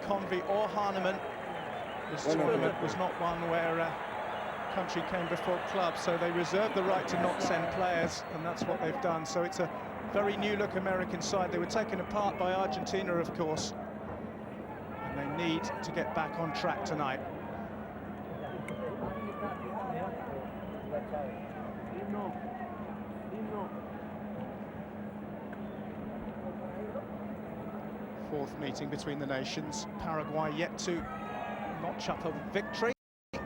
Convy or Hahnemann. This tournament was not one where country came before club, so they reserved the right to not send players, and that's what they've done. So it's a very new-look American side. They were taken apart by Argentina, of course, and they need to get back on track tonight. Fourth meeting between the nations. Paraguay yet to notch up a victory. If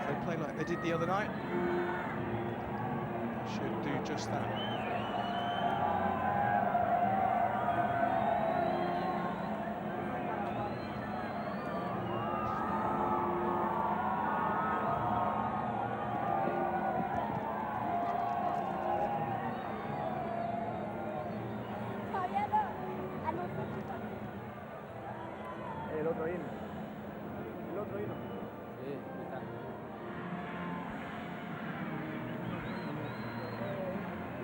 they play like they did the other night, they should do just that. El otro hilo. El otro hilo. Sí, está.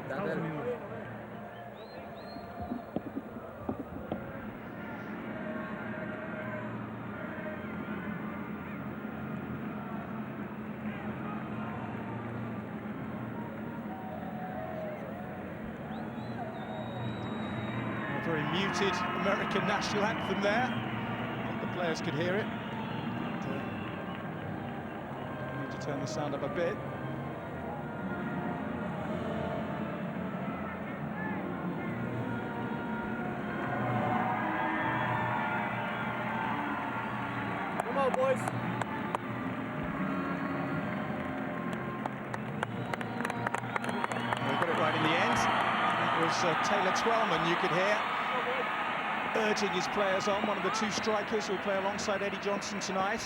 Estados Unidos. A very muted American national anthem there. The players could hear it. Need to turn the sound up a bit. Come on, boys. We got it right in the end. That was Taylor Twellman, you could hear, urging his players on, one of the two strikers who'll play alongside Eddie Johnson tonight.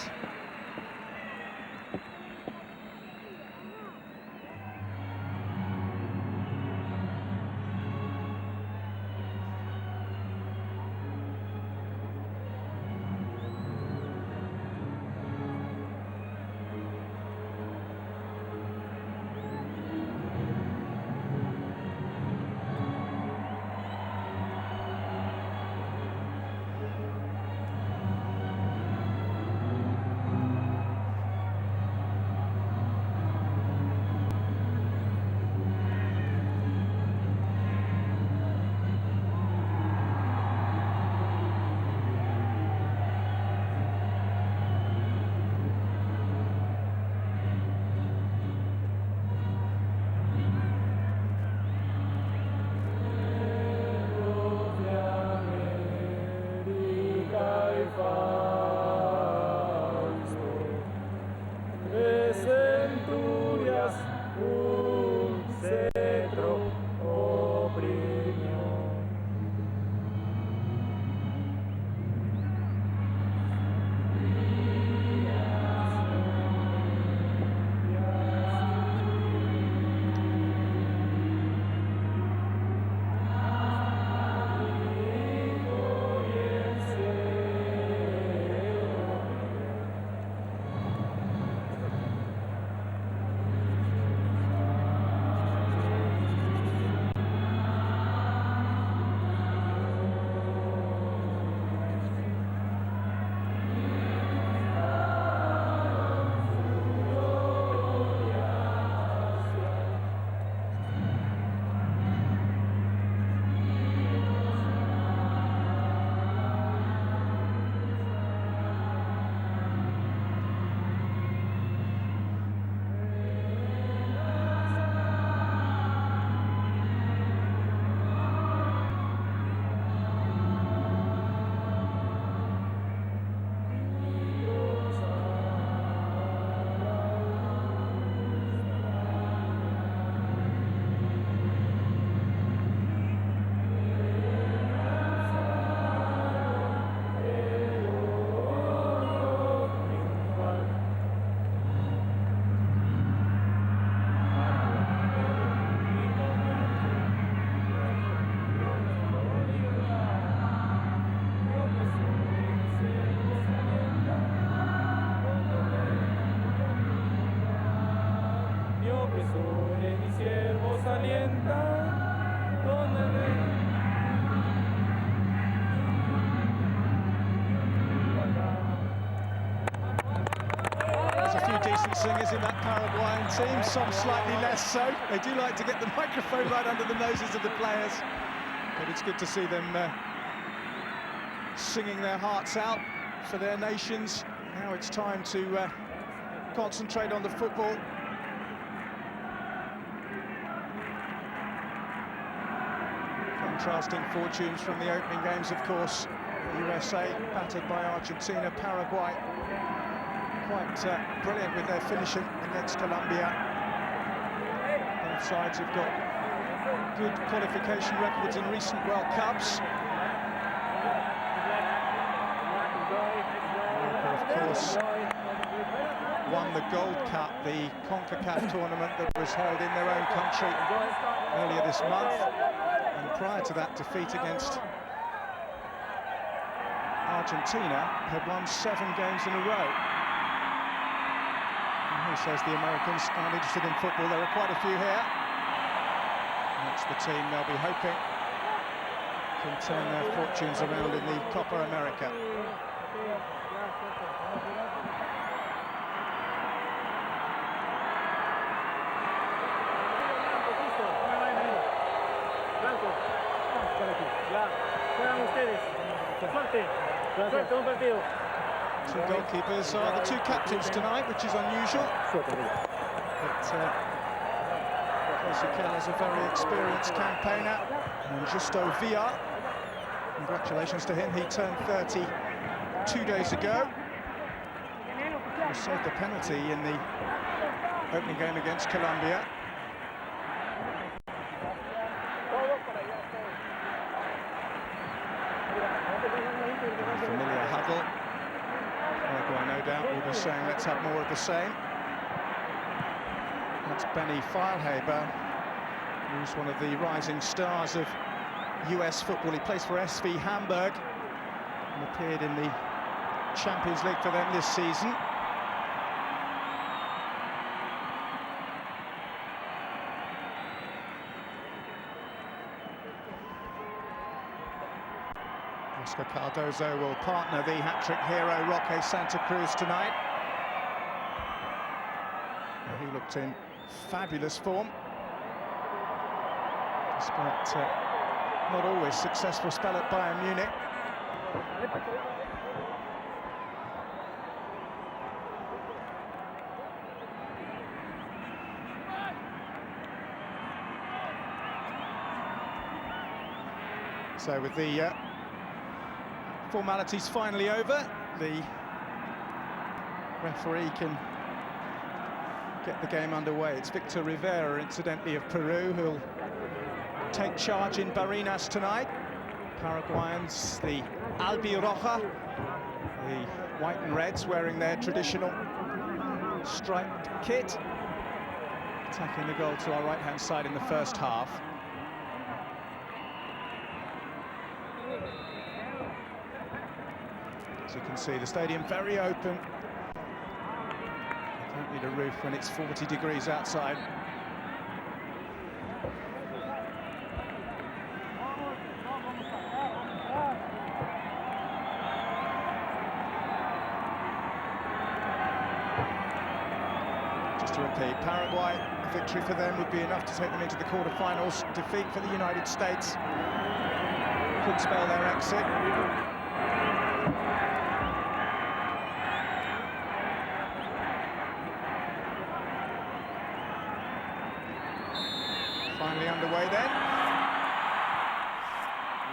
singers in that Paraguayan team, some slightly less so. They do like to get the microphone right under the noses of the players, but it's good to see them singing their hearts out for their nations. Now it's time to concentrate on the football. Contrasting fortunes from the opening games, of course. The USA battered by Argentina, Paraguay quite brilliant with their finishing against Colombia. Both sides have got good qualification records in recent World Cups. America, of course, won the Gold Cup, the CONCACAF tournament that was held in their own country earlier this month. And prior to that defeat against Argentina, had won 7 games in a row. And who says the Americans aren't interested in football? There are quite a few here. And that's the team they'll be hoping can turn their fortunes around in the Copa America. Two goalkeepers are the two captains tonight, which is unusual. But Cal is a very experienced campaigner. And Justo Villa, congratulations to him. He turned 30 2 days ago. He saved the penalty in the opening game against Colombia. Familiar huddle. Paraguay, no doubt, will be saying, let's have more of the same. That's Benny Feilhaber, who's one of the rising stars of US football. He plays for SV Hamburg and appeared in the Champions League for them this season. Oscar Cardozo will partner the hat-trick hero Roque Santa Cruz tonight. He looked in fabulous form, despite not always successful spell at Bayern Munich. So with the formalities finally over, the referee can get the game underway. It's Victor Rivera, incidentally, of Peru, who'll take charge in Barinas tonight. Paraguayans, the Albiroja, the white and reds, wearing their traditional striped kit, attacking the goal to our right-hand side in the first half. As you can see, the stadium very open. You don't need a roof when it's 40 degrees outside. Just to repeat, Paraguay, a victory for them would be enough to take them into the quarter-finals. Defeat for the United States could spell their exit. Finally underway then.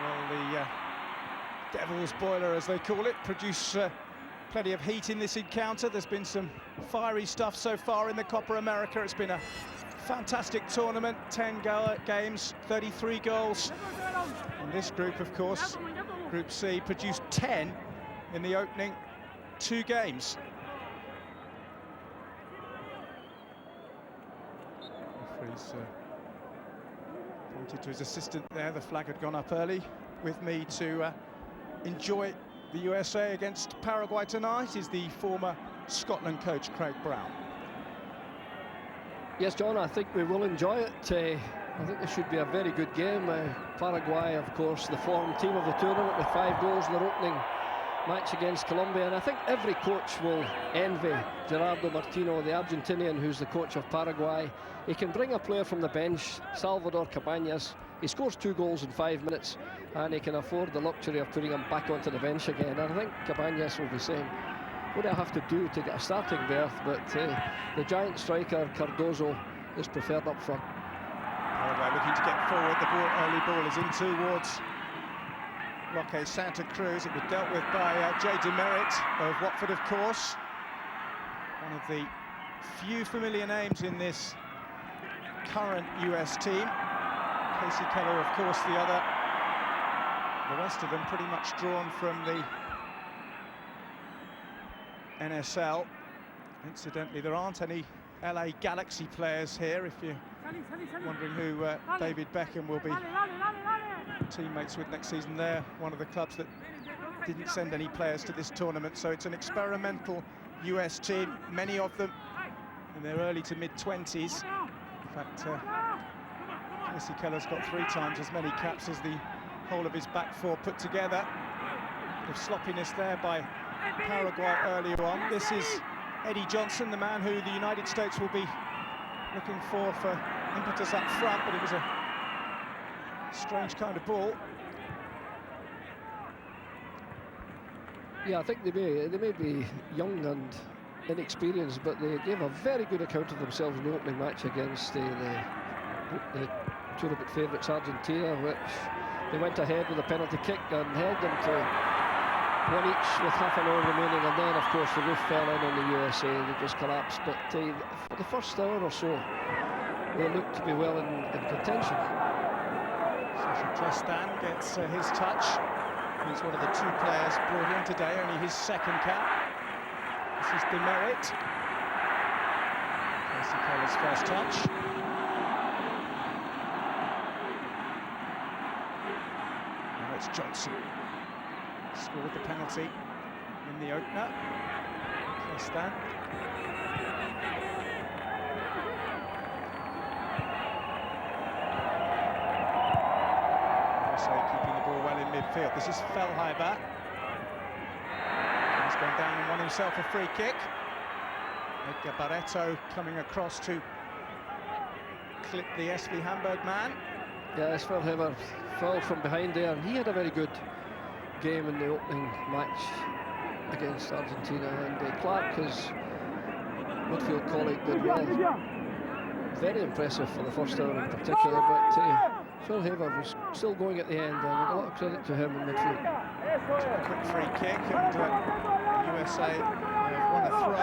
Well, the Devil's Boiler, as they call it, produce plenty of heat in this encounter. There's been some fiery stuff so far in the Copa America. It's been a fantastic tournament, 10 games, 33 goals. And this group, of course, Group C, produced 10 in the opening 2 games. Referee's pointed to his assistant there. The flag had gone up early. With me to enjoy the USA against Paraguay tonight is the former Scotland coach, Craig Brown. Yes, John, I think we will enjoy it. I think this should be a very good game. Paraguay, of course, the form team of the tournament with 5 goals in their opening match against Colombia, and I think every coach will envy Gerardo Martino, the Argentinian who's the coach of Paraguay. He can bring a player from the bench, Salvador Cabañas. He scores 2 goals in 5 minutes, and he can afford the luxury of putting him back onto the bench again. And I think Cabañas will be saying, what do I have to do to get a starting berth? But the giant striker Cardozo is preferred up front. Paraguay looking to get forward. The early ball is in towards Roque Santa Cruz. It was dealt with by Jay Demerit of Watford, of course. One of the few familiar names in this current US team. Casey Keller, of course, the other. The rest of them pretty much drawn from the NSL. Incidentally, there aren't any LA Galaxy players here, if you're wondering who David Beckham will be teammates with next season. They're one of the clubs that didn't send any players to this tournament, so it's an experimental US team, many of them in their early to mid-20s. In fact, Casey Keller's got 3 times as many caps as the whole of his back four put together. A bit of sloppiness there by Paraguay earlier on. This is Eddie Johnson, the man who the United States will be looking for impetus up front, but it was a strange kind of ball. Yeah, I think they may be young and inexperienced, but they gave a very good account of themselves in the opening match against the tournament favourites Argentina, which they went ahead with a penalty kick and held them to 1 each with half an hour remaining, and then of course the roof fell in on the USA. They just collapsed, but for the first hour or so they looked to be well in contention. Sacha Clestan gets his touch. He's one of the 2 players brought in today, only his 2nd cap. This is Demerit. Casey Keller's first touch. Now it's Johnson. Scored the penalty in the opener. Clestan. Keeping the ball well in midfield. This is Fellheiber. He's gone down and won himself a free kick. Edgar Barreto coming across to clip the SV Hamburg man. Yes, Fellheiber fell from behind there, and he had a very good game in the opening match against Argentina, and Clark, his midfield colleague, did well. Very impressive for the first hour in particular, but Fellheiber was still going at the end, and a lot of credit to him in midfield. A quick free kick, and USA have won a throw.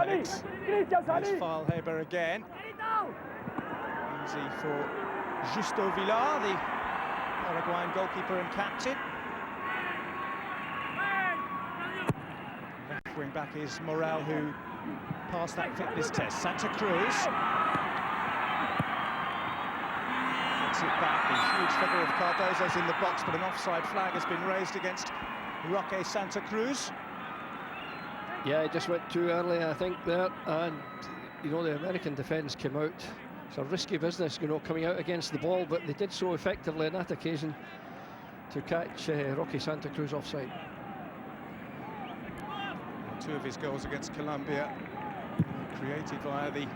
Takes Fellheiber again. Easy for Justo Villar, the Paraguayan goalkeeper and captain. Left wing back is Morel, who passed that fitness test. Santa Cruz gets it back. The huge figure of Cardozo's in the box, but an offside flag has been raised against Roque Santa Cruz. Yeah, he just went too early, I think, there, and you know, the American defence came out. It's a risky business, you know, coming out against the ball, but they did so effectively on that occasion to catch Roque Santa Cruz offside. 2 of his goals against Colombia created via the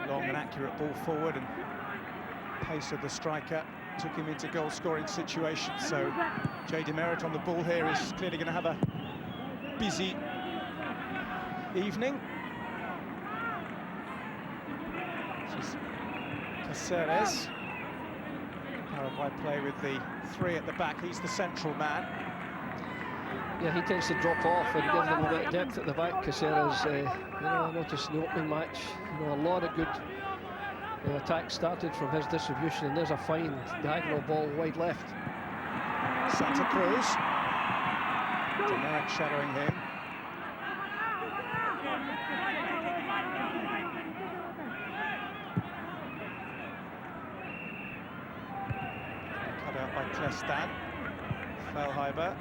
long and accurate ball forward, and pace of the striker took him into goal-scoring situations. So Jay Demerit on the ball here is clearly going to have a busy evening. This is Caceres. Paraguay play with the 3 at the back. He's the central man. Yeah, he tends to drop off and give them a bit of depth at the back, Caceres. You know, I noticed in the opening match, you know, a lot of good attacks started from his distribution, and there's a fine diagonal ball wide left. Santa Cruz. Demerit shadowing him. Cut out by Clestan. Fellheiber.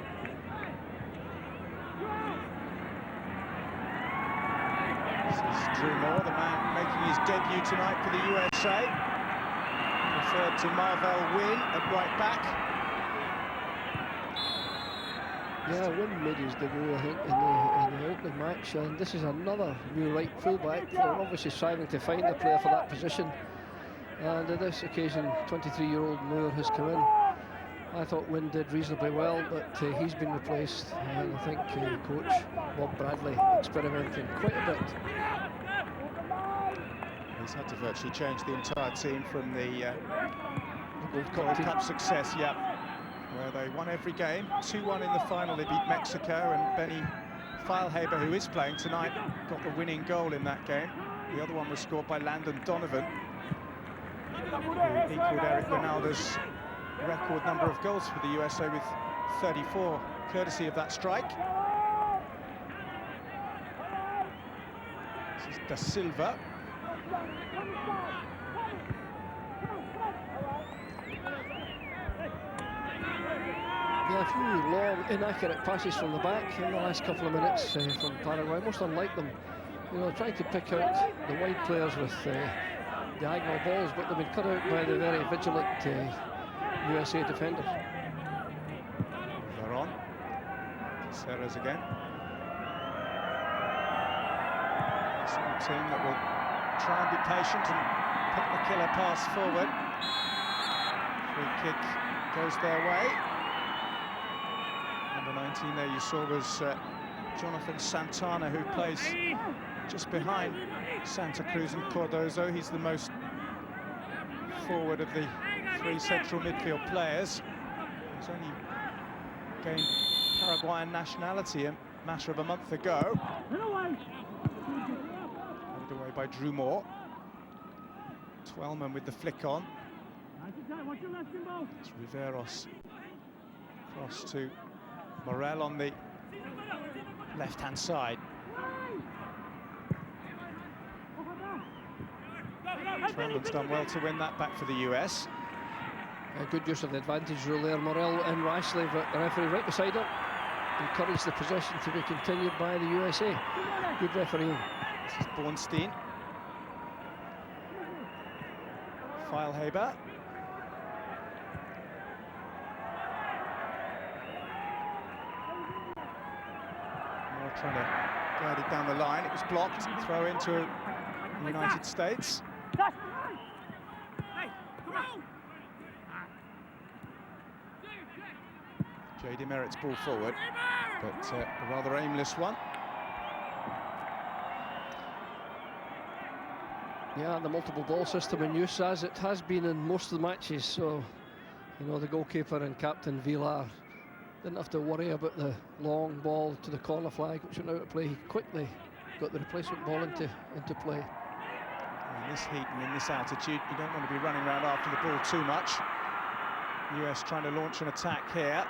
This is Drew Moore, the man making his debut tonight for the USA. Transferred to Marvell Wynn at right back. Yeah, Wynn made his debut, I think, in the opening match, and this is another new right fullback. They're obviously striving to find a player for that position, and on this occasion, 23-year-old Moore has come in. I thought Wynn did reasonably well, but he's been replaced, and I think coach Bob Bradley experimenting quite a bit. He's had to virtually change the entire team from the Gold Cup success, where they won every game. 2-1 in the final, they beat Mexico, and Benny Feilhaber, who is playing tonight, got the winning goal in that game. The other one was scored by Landon Donovan, who equalled Eric Ronaldo's record number of goals for the USA with 34, courtesy of that strike. This is Da Silva. Yeah, a few long, inaccurate passes from the back in the last couple of minutes from Paraguay, most unlike them. You know, trying to pick out the wide players with diagonal balls, but they've been cut out by the very vigilant USA defenders. Veron. Serres again. It's a team that will try and be patient and put the killer pass forward. Free kick goes their way. Number 19 there you saw was Jonathan Santana, who plays just behind Santa Cruz and Cardozo. He's the most forward of the three central midfield players. He's only gained Paraguayan nationality a matter of a month ago. Handed away by Drew Moore. Twellman with the flick on. It's Riveros. Cross to Morel on the left-hand side. Twellman's done well to win that back for the US. A good use of the advantage rule there. Morel in rashly, but the referee right beside him encouraged the possession to be continued by the USA. Good refereeing. This is Bornstein. Feilhaber. More trying to guide it down the line. It was blocked. Throw into the United States. J.D. Merritt's ball forward, but a rather aimless one. Yeah, the multiple ball system in use as it has been in most of the matches, so you know the goalkeeper and captain Villar didn't have to worry about the long ball to the corner flag, which went out of play. He quickly got the replacement ball into play. In this heat and in this altitude, you don't want to be running around after the ball too much. US trying to launch an attack here.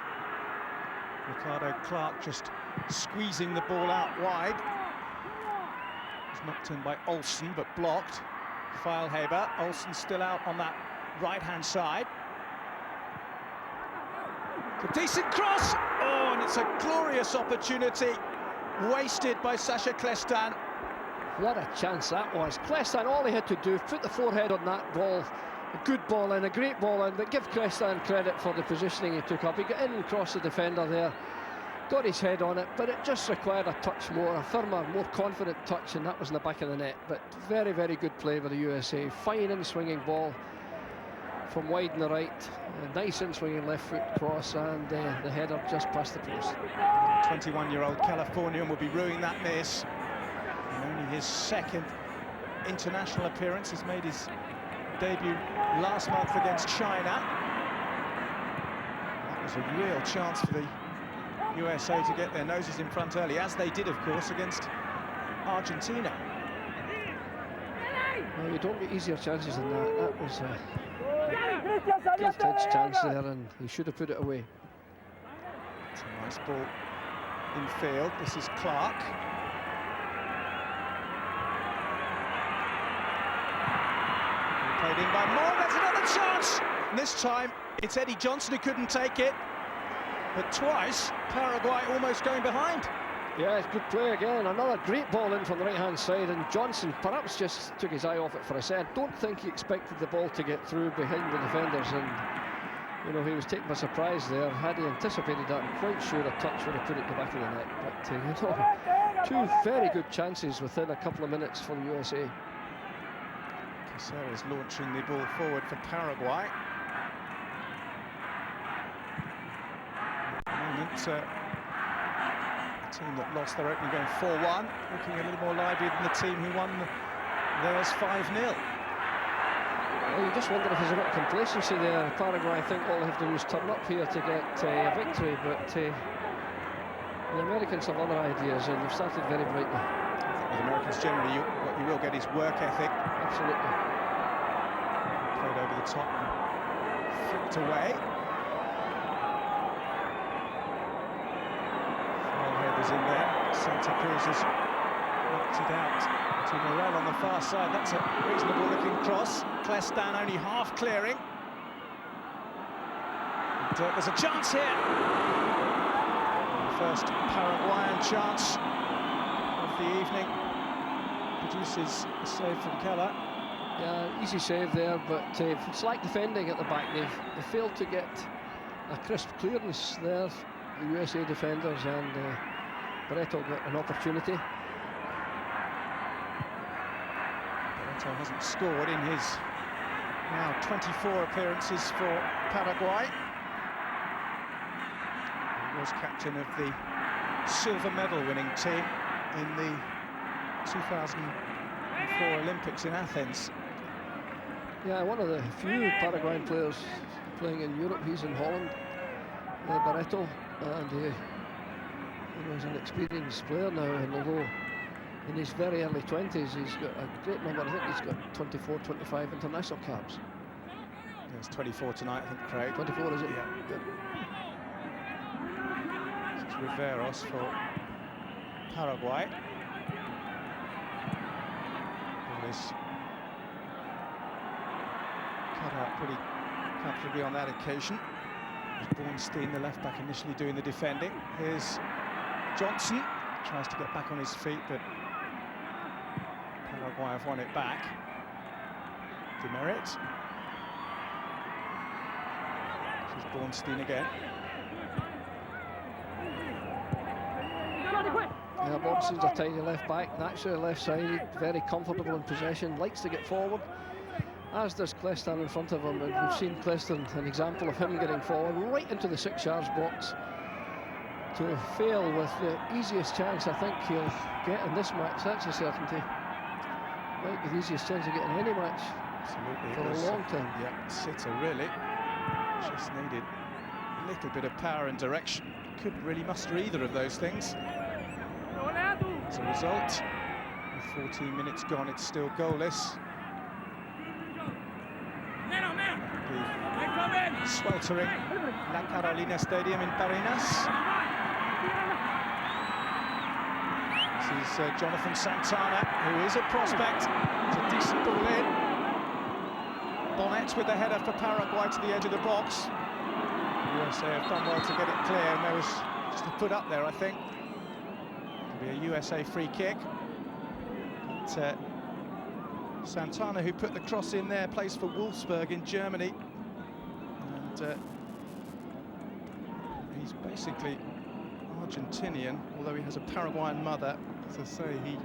Ricardo Clark just squeezing the ball out wide. It's knocked in by Olsen, but blocked. Feilhaber. Olsen still out on that right-hand side. A decent cross. Oh, and it's a glorious opportunity wasted by Sacha Klestan. What a chance that was. Klestan, all he had to do, put the forehead on that ball. A good ball in, a great ball in, but give Klestan credit for the positioning he took up. He got in and crossed the defender there, got his head on it, but it just required a touch more, a firmer, more confident touch, and that was in the back of the net. But very, very good play by the USA. Fine in-swinging ball from wide on the right, a nice in-swinging left foot cross, and the header just past the post. 21-year-old Californian will be ruining that miss. And only his second international appearance. He's made his debut last month against China. That was a real chance for the USA to get their noses in front early, as they did, of course, against Argentina. Well, you don't get easier chances than that. That was a gilt-edged chance there, and he should have put it away. It's a nice ball in field. This is Clark. Played in by Moore. There's another chance. And this time it's Eddie Johnson who couldn't take it. But twice Paraguay almost going behind. Yeah, it's good play again. Another great ball in from the right-hand side, and Johnson perhaps just took his eye off it for a second. Don't think he expected the ball to get through behind the defenders, and you know, he was taken by surprise there. Had he anticipated that, I'm quite sure a touch would have put it in the back of the net. But you know, two very good chances within a couple of minutes for the USA. Caceres launching the ball forward for Paraguay. At the moment, a team that lost their opening game 4-1, looking a little more lively than the team who won theirs 5-0. Well, you just wonder if there's a bit of complacency there. Paraguay, I think all they have to do is turn up here to get a victory, but the Americans have other ideas, and they've started very brightly. With Americans, generally, what you will get is work ethic. Absolutely. Played over the top, flicked away. Is in there. Santa Cruz has knocked it out to Morel on the far side. That's a reasonable looking cross. Clestan only half clearing. And, there's a chance here. The first Paraguayan chance of the evening produces a save from Keller. Yeah, easy save there, but it's like defending at the back. They failed to get a crisp clearance there, the USA defenders, and Barreto got an opportunity. Barreto hasn't scored in his now 24 appearances for Paraguay. He was captain of the silver medal winning team in the 2004 Olympics in Athens. Yeah, one of the few Paraguayan players playing in Europe. He's in Holland, Barreto, and he's an experienced player now, and although in his very early 20s he's got a great number. I think he's got 24, 25 international caps. Yeah, it's 24 tonight, I think, Craig. 24, is it? Yeah. Yep. It's Riveros for Paraguay. Ball is cut out pretty comfortably on that occasion. Bornstein, the left back, initially doing the defending. Here's Johnson, tries to get back on his feet, but Paraguay have won it back. Demerit. This is Bornstein again. Yeah, Bornstein's a tiny left back, naturally left-sided, very comfortable in possession, likes to get forward, as does Clestan in front of him, and we've seen Clestan, an example of him getting forward right into the 6 yards box to fail with the easiest chance I think he'll get in this match. That's a certainty. Might be the easiest chance of getting any match. Absolutely. For a long time. Yeah, sitter really. Just needed a little bit of power and direction. Couldn't really muster either of those things. As a result, with 14 minutes gone, it's still goalless. The sweltering La Carolina Stadium in Barinas. This is Jonathan Santana, who is a prospect. It's a decent ball in. Bonnet with the header for Paraguay to the edge of the box. The USA have done well to get it clear, and there was just a foot up there, I think. It'll be a USA free kick. But, Santana, who put the cross in there, plays for Wolfsburg in Germany. And he's basically Argentinian, although he has a Paraguayan mother. As I say, he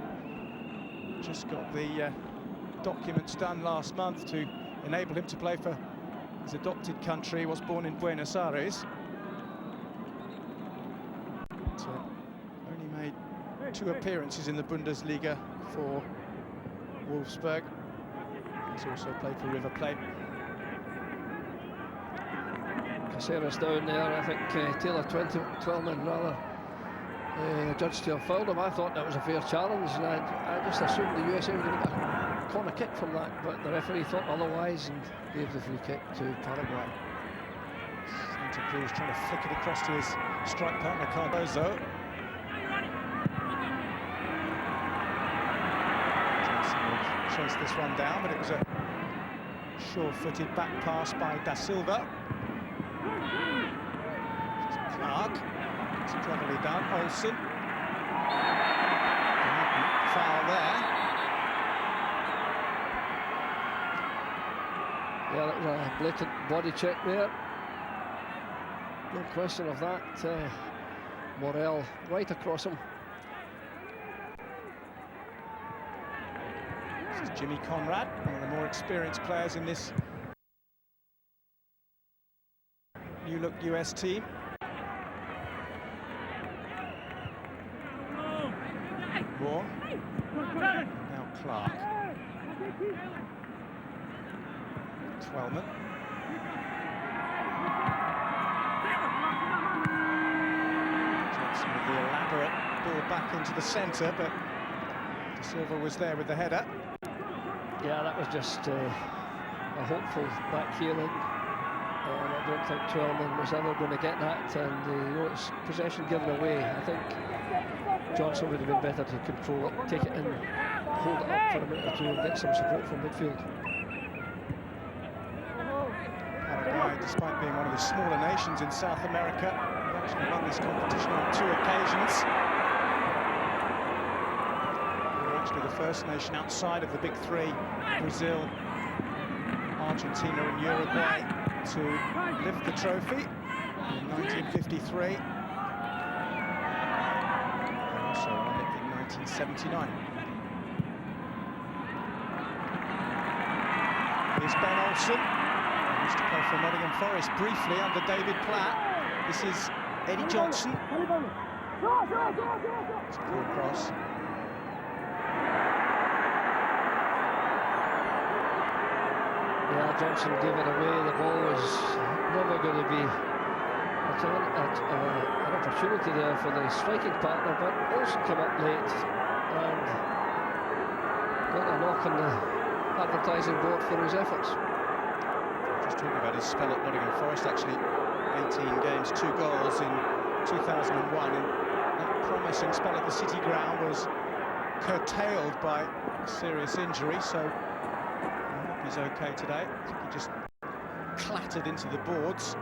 just got the documents done last month to enable him to play for his adopted country. He was born in Buenos Aires. But, only made 2 appearances in the Bundesliga for Wolfsburg. He's also played for River Plate. Caceres down there, I think Taylor Twellman rather judged to have fouled him. I thought that was a fair challenge, and I just assumed the USA were going to get a corner kick from that, but the referee thought otherwise and gave the free kick to Paraguay. Santa Cruz trying to flick it across to his strike partner Cardozo. Johnson will chase this one down, but it was a sure-footed back pass by Da Silva. Clark, it's cleverly done. Olsen Foul there. Yeah, that was a blatant body check there. No question of that. Morel right across him. This is Jimmy Conrad, one of the more experienced players in this new-look US team. Moore. Now Clark. Twelman. Johnson with the elaborate ball back into the centre, but De Silva was there with the header. Yeah, that was just a hopeful back heeling. I don't think Twelman was ever going to get that, and it's possession given away. I think Johnson would have been better to control it, take it in, hold it up for a minute or two, and get some support from midfield. Paraguay, despite being one of the smaller nations in South America, have actually won this competition on 2 occasions. We're actually the first nation outside of the big three, Brazil, Argentina and Uruguay, to lift the trophy in 1953. They also won it in 1979. Here's Ben Olsen, who used to play for Nottingham Forest briefly under David Platt. This is Eddie Johnson. It's a cool cross. Yeah, Johnson gave it away. The ball was never going to be an opportunity there for the striking partner, but Olsen came up late and got a knock on the advertising board for his efforts. Just talking about his spell at Nottingham Forest, actually 18 games, 2 goals in 2001, and that promising spell at the City Ground was curtailed by a serious injury, so I hope he's okay today. I think he just clattered into the boards.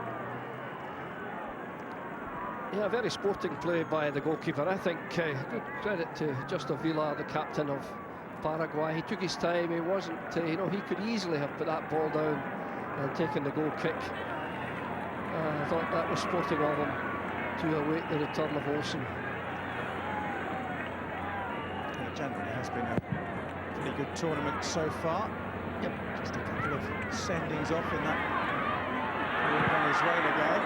Yeah, very sporting play by the goalkeeper. I think good credit to Justo Vila, the captain of Paraguay. He took his time. He wasn't, he could easily have put that ball down and taken the goal kick. I thought that was sporting of him to await the return of Olsen. Yeah, generally has been a pretty good tournament so far. Yep. Just a couple of sendings off in that Venezuela game.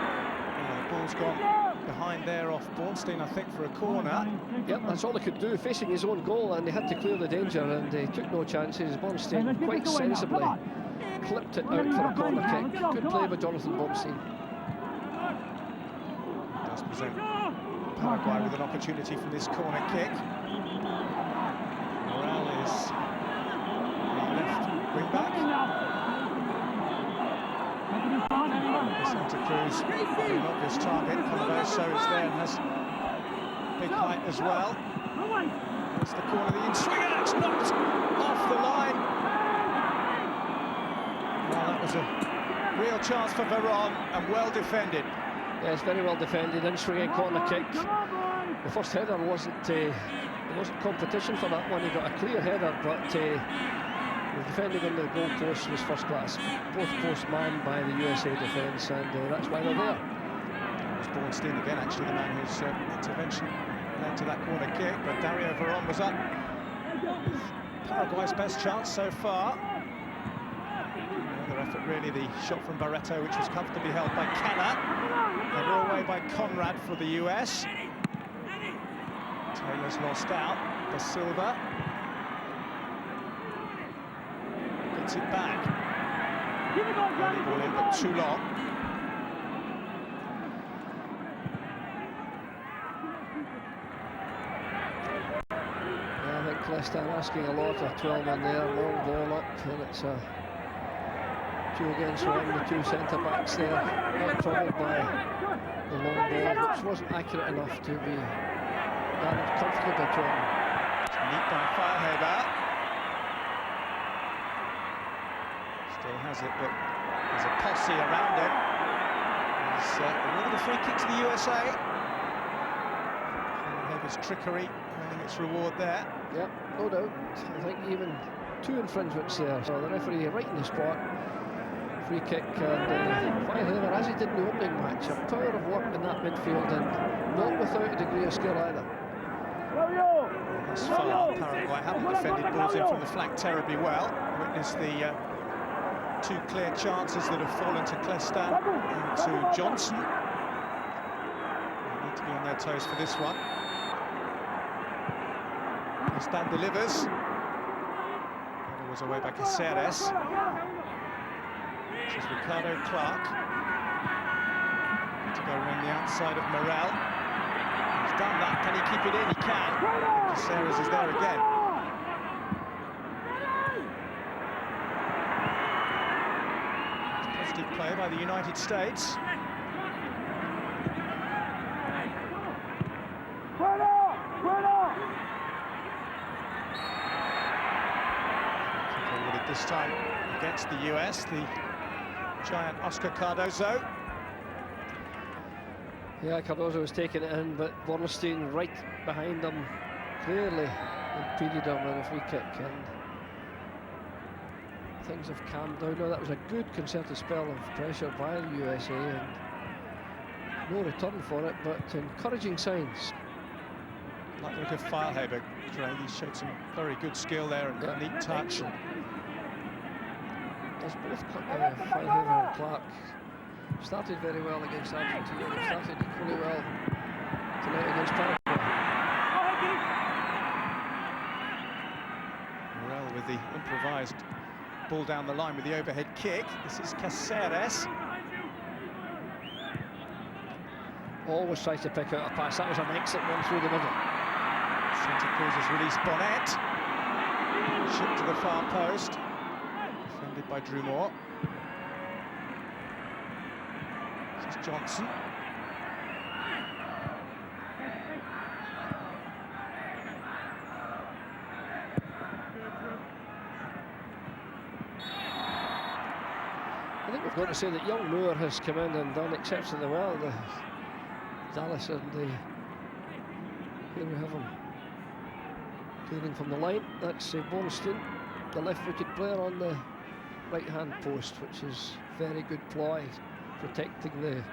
The ball's gone behind there off Bornstein, I think, for a corner. Yep, that's all he could do, facing his own goal, and they had to clear the danger, and they took no chances. Bornstein quite sensibly clipped it out for a corner kick. Good play by Jonathan Bornstein. Does present Paraguay with an opportunity from this corner kick. Morel is the left wing back. Santa Cruz, an obvious target. Converso is there and has big height as well. There's the corner, the in-swing, and it's knocked off the line. Well, that was a real chance for Veron, and well defended. Yes, very well defended, in-swinging corner kick. The first header wasn't competition for that one. He got a clear header, but the defending on the goal post was first class. Both posts manned by the USA defence, and that's why they're there. It was Bornstein again, actually, the man whose intervention led to that corner kick, but Dario Veron was up. Paraguay's best chance so far. Another effort, really, the shot from Barreto, which was comfortably held by Kenner. Header away by Conrad for the US. Taylor's lost out. De Silva gets it back. Early ball in, but too long. Yeah, I think Clestan asking a lot of 12 men there. Long ball up, and it's a 2 against 1. The 2 centre-backs there, not troubled by the long ball, which wasn't accurate enough to be managed comfortably to him. Neat by Fireheader. Still has it, but there's a posse around him. He's awarded a free kick to the USA. his trickery earning its reward there. Yeah, no doubt. I think even 2 infringements there. So the referee right in the spot. Free kick, and Filehaver, as he did in the opening match, a power of work in that midfield, and not without a degree of skill either. Thus far, Paraguay haven't defended balls in from the flank terribly well. Witness the 2 clear chances that have fallen to Clestan and to Johnson. They need to be on their toes for this one. Clestan delivers. It was away by Caceres. This is Ricardo Clark. To go around the outside of Morel. He's done that. Can he keep it in? He can. Caceres is there again. Positive play by the United States. Forwarded this time against the US, the giant Oscar Cardozo. Yeah, Cardozo was taking it in, but Bornstein right behind him clearly impeded him on a free kick, and things have calmed down now. That was a good concerted spell of pressure by the USA, and no return for it, but encouraging signs. Like the look of Filehaver, Craig. He showed some very good skill there and a neat touch. As both Filehaver and Clark started very well against Argentina, they started equally well tonight against Paraguay. Morel with the improvised ball down the line with the overhead kick. This is Caceres. Always tries to pick out a pass. That was an excellent one through the middle. Santa Cruz has released Bonnet. Shipped to the far post. Defended by Drew Moore. This is Johnson. I think we've got to say that young Moore has come in and done exceptionally well. Dallas and here we have him clearing from the line. That's Bornstein, the left-footed player on the right-hand post, which is very good ploy, protecting the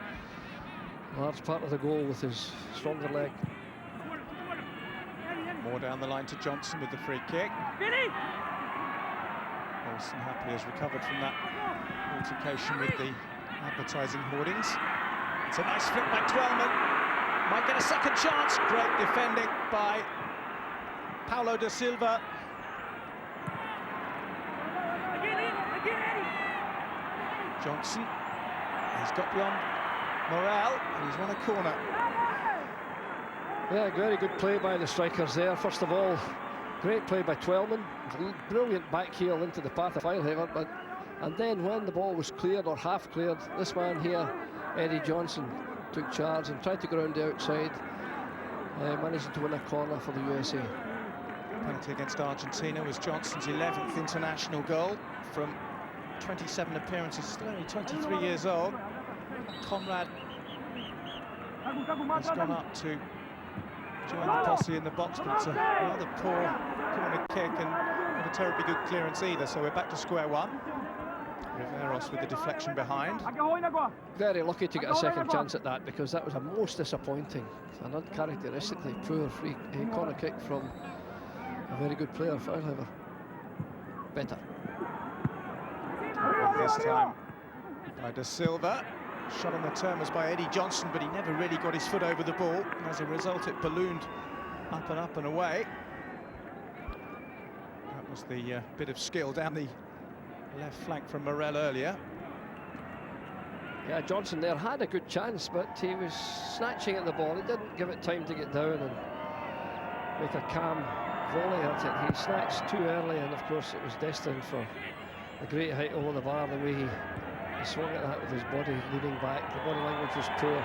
large part of the goal with his stronger leg. More down the line to Johnson with the free kick. Olsen happily has recovered from that altercation with the advertising hoardings. It's a nice flick by Twellman. Might get a second chance. Great defending by Paulo da Silva. Johnson. He's got beyond Morel and he's won a corner. Yeah, very good play by the strikers there. First of all, great play by Twellman. Brilliant back heel into the path of Filehaver, and then when the ball was cleared or half cleared, this man here, Eddie Johnson, took charge and tried to go around the outside, managing to win a corner for the USA. Penalty against Argentina was Johnson's 11th international goal from 27 appearances, still only 23 years old. Conrad has gone up to join the posse in the box, but it's a rather poor corner kick and not a terribly good clearance either, so we're back to square one. Riveros with the deflection behind. Very lucky to get a second chance at that, because that was a most disappointing and uncharacteristically poor free corner kick from a very good player, Filehaver. Better. This time by Da Silva. Shot on the turn was by Eddie Johnson, but he never really got his foot over the ball, and as a result it ballooned up and away. That was the bit of skill down the left flank from Morel earlier. Yeah, Johnson there had a good chance, but he was snatching at the ball. He didn't give it time to get down and make a calm volley at it. He snatched too early, and of course it was destined for a great height over the bar. The way he swung at that with his body leaning back, the body language was poor.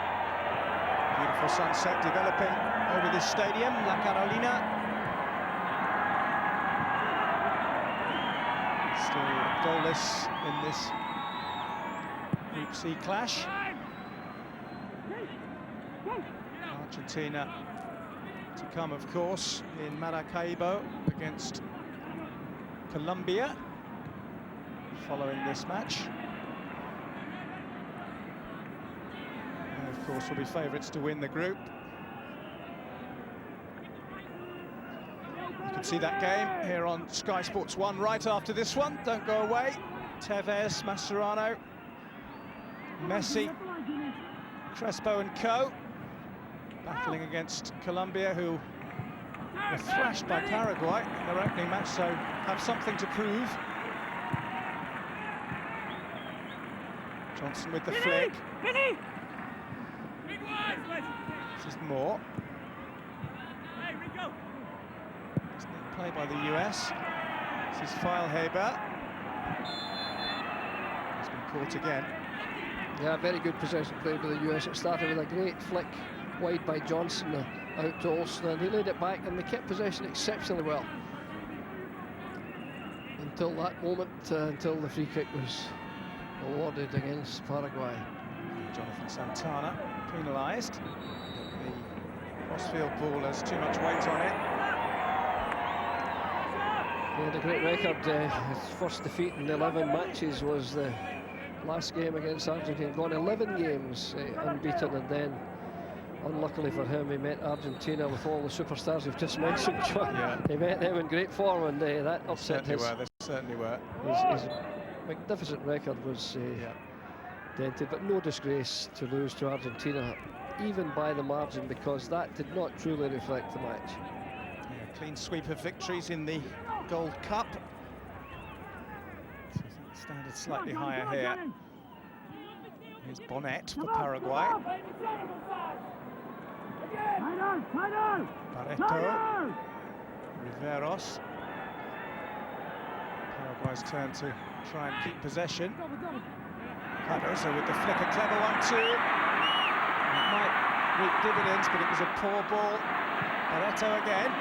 Beautiful sunset developing over this stadium, La Carolina. Still goalless in this Group C clash. Argentina to come, of course, in Maracaibo against Colombia following this match. And of course, will be favourites to win the group. You can see that game here on Sky Sports 1 right after this one. Don't go away. Tevez, Mascherano, Messi, Crespo and co. Battling against Colombia, who were thrashed by Paraguay in their opening match, so have something to prove. Johnson with the flick. This is Moore. Sneak play by the US. This is Feilhaber. He's been caught again. Yeah, very good possession play by the US. It started with a great flick wide by Johnson, out to Olsen, and he laid it back, and they kept possession exceptionally well until that moment, until the free kick was awarded against Paraguay. Jonathan Santana penalised. The crossfield ball has too much weight on it. He had a great record. His first defeat in 11 matches was the last game against Argentina. Gone 11 games unbeaten, and then unluckily for him, he met Argentina with all the superstars you've just mentioned. Yeah. He met them in great form, and that upset his. They certainly were. His magnificent record was dented, but no disgrace to lose to Argentina, even by the margin, because that did not truly reflect the match. Yeah, clean sweep of victories in the Gold Cup. So standard slightly higher here. Here's Bonnet for Paraguay. Barreto. Riveros. Paraguay's turn to try and keep possession. Cardoso with the flick, a clever 1-2. It might reap dividends, but it was a poor ball. Barreto again.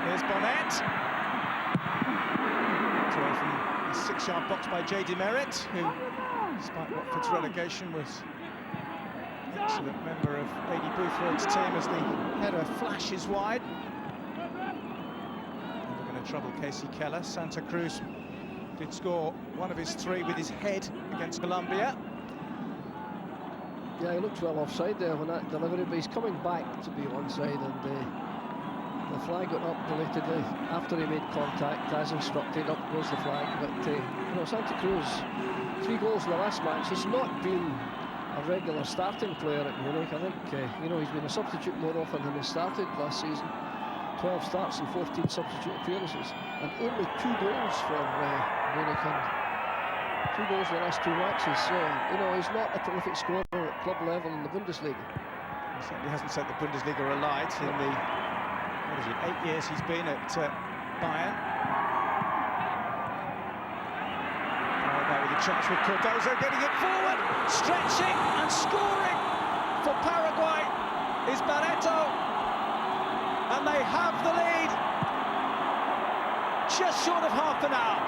Here's Bonnet. Away from the 6-yard box by J. Demerit, who, despite Watford's relegation, was an excellent member of Lady Boothroyd's team as the header flashes wide. And we're going to trouble Casey Keller. Santa Cruz did score one of his 3 with his head against Colombia. Yeah, he looked well offside there when that delivery, but he's coming back to be onside, and the flag got up belatedly after he made contact, as instructed. Up goes the flag, but you know, Santa Cruz, 3 goals in the last match. He's not been a regular starting player at Munich. I think you know, he's been a substitute more often than he started last season. 12 starts and 14 substitute appearances, and only 2 goals for Munich, and 2 goals in the last 2 matches. So you know, he's not a prolific scorer at club level in the Bundesliga. He certainly hasn't set the Bundesliga alight in the 8 years he's been at Bayern. Paraguay with a chance with Cardoso, getting it forward, stretching and scoring for Paraguay is Barreto, and they have the lead just short of half an hour.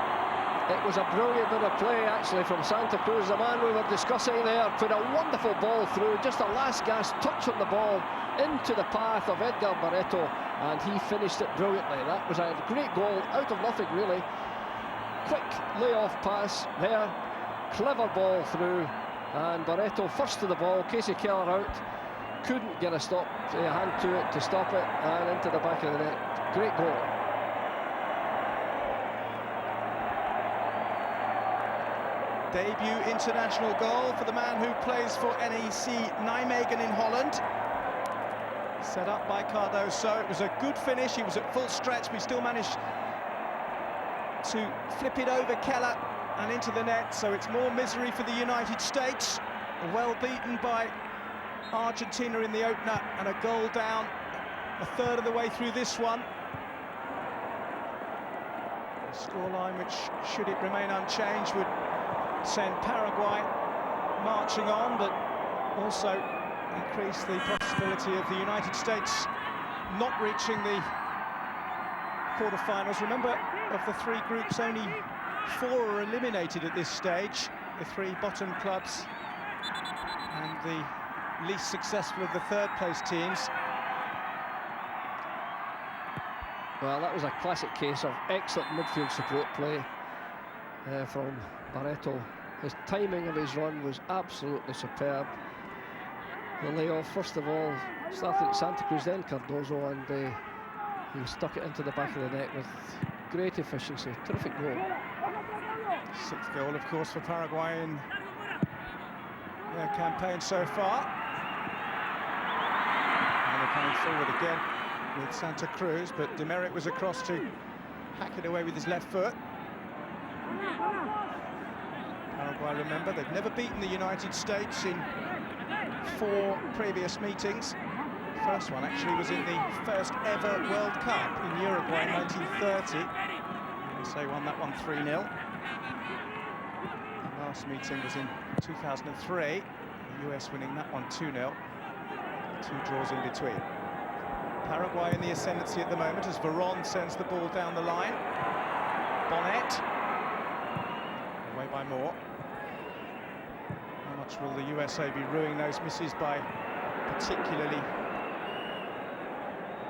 It was a brilliant bit of play, actually, from Santa Cruz. The man we were discussing there put a wonderful ball through, just a last gasp touch on the ball into the path of Edgar Barreto, and he finished it brilliantly. That was a great goal out of nothing, really. Quick layoff pass there, clever ball through, and Barreto first to the ball. Casey Keller out, couldn't get a hand to it to stop it, and into the back of the net. Great goal. Debut international goal for the man who plays for NEC Nijmegen in Holland. Set up by Cardoso. It was a good finish. He was at full stretch. We still managed to flip it over Keller and into the net. So it's more misery for the United States. Well beaten by Argentina in the opener, and a goal down a third of the way through this one. A scoreline which, should it remain unchanged, would send Paraguay marching on, but also increase the possibility of the United States not reaching the quarter-finals. Remember, of the 3 groups, only 4 are eliminated at this stage. The 3 bottom clubs and the least successful of the third-place teams. Well, that was a classic case of excellent midfield support play from Barreto. His timing of his run was absolutely superb. The layoff, first of all, started at Santa Cruz, then Cardozo, and he stuck it into the back of the net with great efficiency. Terrific goal. 6th goal, of course, for Paraguay in their campaign so far. And they're coming forward again with Santa Cruz, but Demerit was across to hack it away with his left foot. Paraguay, remember, they've never beaten the United States in 4 previous meetings. First one actually was in the first ever World Cup in Uruguay in 1930. USA won that one 3-0. The last meeting was in 2003, the US winning that one 2-0. 2 draws in between. Paraguay in the ascendancy at the moment as Veron sends the ball down the line. Bonnet, away by more. How much will the USA be ruining those misses by particularly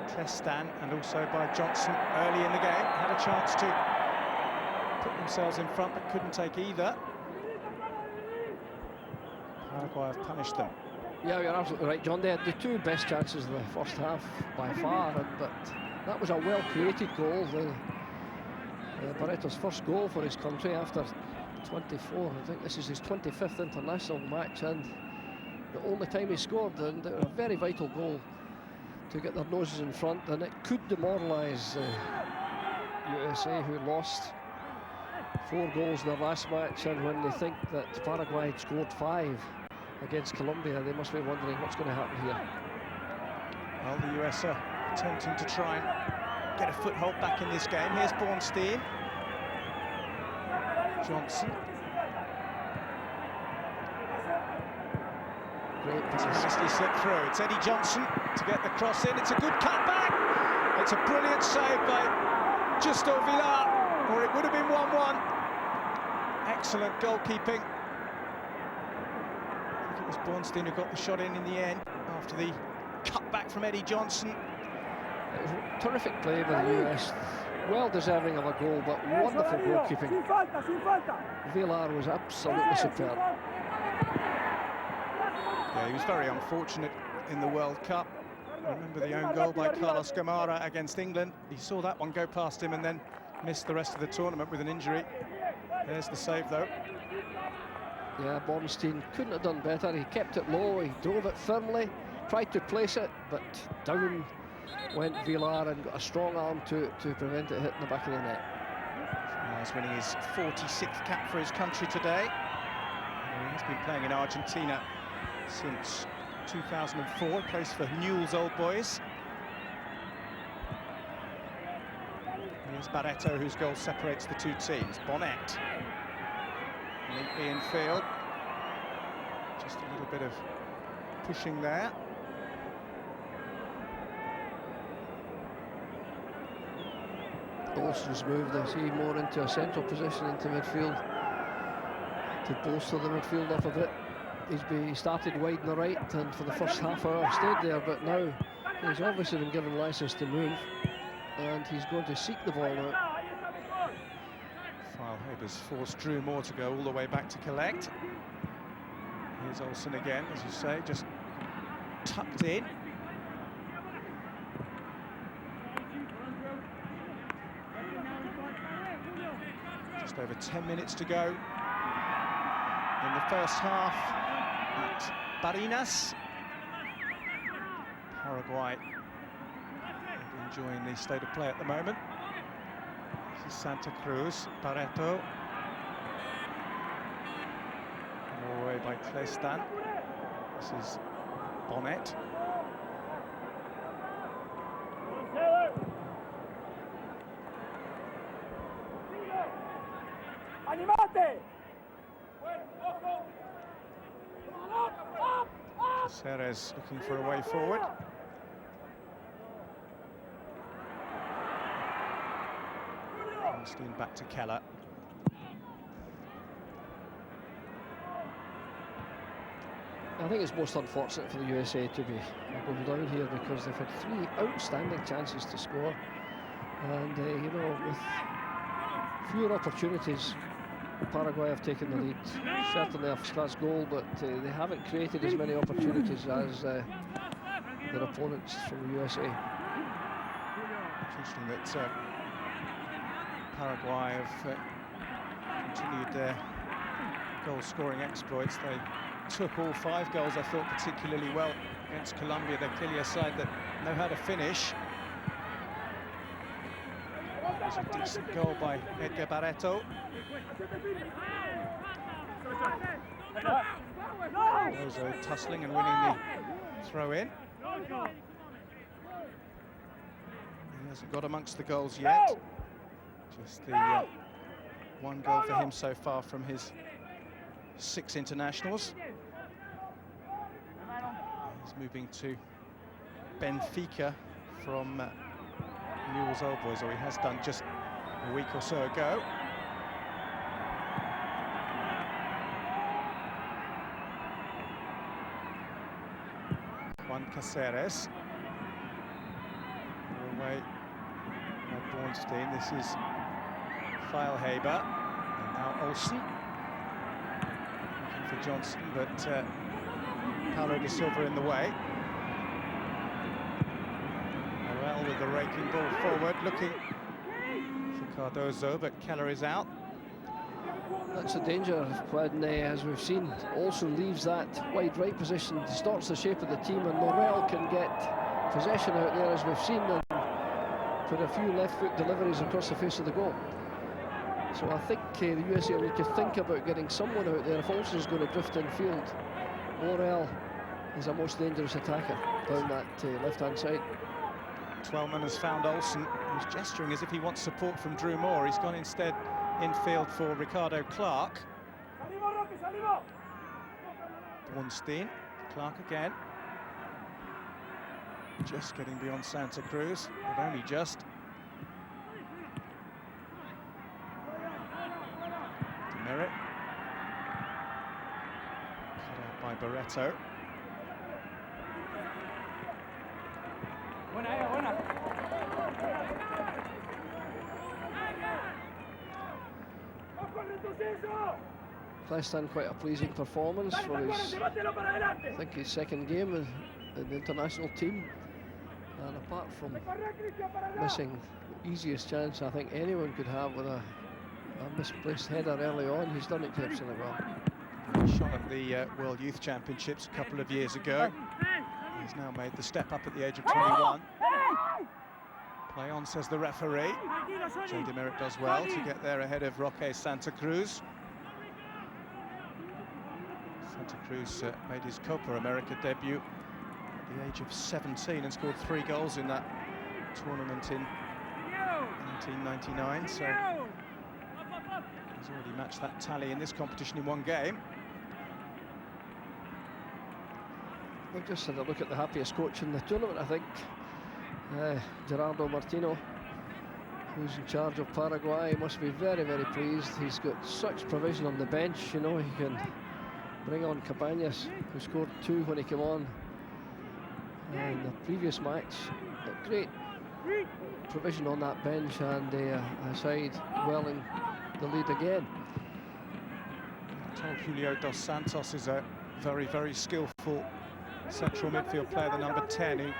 Clestan and also by Johnson early in the game? Had a chance to put themselves in front but couldn't take either. Paraguay have punished them. Yeah, you're absolutely right, John. They had the 2 best chances of the first half by far, but that was a well-created goal. Barreto's first goal for his country after 24. I think this is his 25th international match, and the only time he scored, and a very vital goal to get their noses in front, and it could demoralise USA, who lost 4 goals in their last match, and when they think that Paraguay had scored 5 against Colombia, they must be wondering what's going to happen here. Well, the US are attempting to try and get a foothold back in this game. Here's Bornstein. Johnson. Great pass. Nicely slipped through. It's Eddie Johnson to get the cross in. It's a good cutback. It's a brilliant save by Justo Villar, or it would have been 1-1. Excellent goalkeeping. I think it was Bornstein who got the shot in the end after the cutback from Eddie Johnson. It was terrific play by the US. Well deserving of a goal, but wonderful goalkeeping. Villar was absolutely superb. Yeah, he was very unfortunate in the World Cup. Remember the own goal by Carlos Gamara against England. He saw that one go past him and then missed the rest of the tournament with an injury. There's the save, though. Yeah, Bornstein couldn't have done better. He kept it low, he drove it firmly, tried to place it, but down went Villar and got a strong arm to prevent it hitting the back of the net. He's winning his 46th cap for his country today. He's been playing in Argentina since 2004, plays for Newell's Old Boys. Here's Barreto, whose goal separates the 2 teams. Bonnet, neatly in field. Just a little bit of pushing there. Olsen's moved, I see, more into a central position into midfield to bolster the midfield up a bit. He started wide on the right and for the first half hour stayed there, but now he's obviously been given license to move and he's going to seek the ball now. Feilhaber's forced Drew Moore to go all the way back to collect. Here's Olsen again, as you say, just tucked in. Just over 10 minutes to go in the first half at Barinas. Paraguay enjoying the state of play at the moment. This is Santa Cruz, Barreto. All the way by Clestan. This is Bonnet. Ceres looking for a way forward. Bornstein back to Keller. I think it's most unfortunate for the USA to be going down here because they've had 3 outstanding chances to score And, you know, with fewer opportunities, Paraguay have taken the lead. Certainly a first-class goal, but they haven't created as many opportunities as their opponents from the USA. It's interesting that Paraguay have continued their goal-scoring exploits. They took all 5 goals, I thought, particularly well against Colombia. They're clearly a side that know how to finish. There's a decent goal by Edgar Barreto. Rosa tussling and winning the throw-in. He hasn't got amongst the goals yet. Just the 1 goal for him so far from his 6 internationals. He's moving to Benfica from Newell's Old Boys, or he has done just a week or so ago. Juan Cáceres. Away by Bornstein. This is Feilhaber. And now Olsen. Looking for Johnson, but Paulo de Silva in the way. Morel with the raking ball forward, looking for Cardozo, but Keller is out. That's the danger when, as we've seen, Olsen leaves that wide right position, distorts the shape of the team, and Morel can get possession out there, as we've seen, and put a few left-foot deliveries across the face of the goal. So I think the USA need to think about getting someone out there. If Olsen's going to drift infield, Morel is a most dangerous attacker down that left-hand side. Twelman has found Olsen, who's gesturing as if he wants support from Drew Moore. He's gone instead infield for Ricardo Clark. Bornstein, Clark again. Just getting beyond Santa Cruz, but only just. Demerit. Cut out by Barreto. Plestan quite a pleasing performance for his, I think, his 2nd game in the international team. And apart from missing the easiest chance I think anyone could have with a misplaced header early on, he's done exceptionally well. He shot at the World Youth Championships a couple of years ago. He's now made the step up at the age of 21. Play on, says the referee. Joe Demerit does well to get there ahead of Roque Santa Cruz. Santa Cruz made his Copa America debut at the age of 17 and scored 3 goals in that tournament in 1999. So he's already matched that tally in this competition in 1 game. We've just had a look at the happiest coach in the tournament, I think. Gerardo Martino, who's in charge of Paraguay, must be very, very pleased. He's got such provision on the bench, you know. He can bring on Cabañas, who scored 2 when he came on in the previous match. But great provision on that bench, and a side well in the lead again. I told Julio dos Santos is a very, very skillful central midfield player, the number 10, who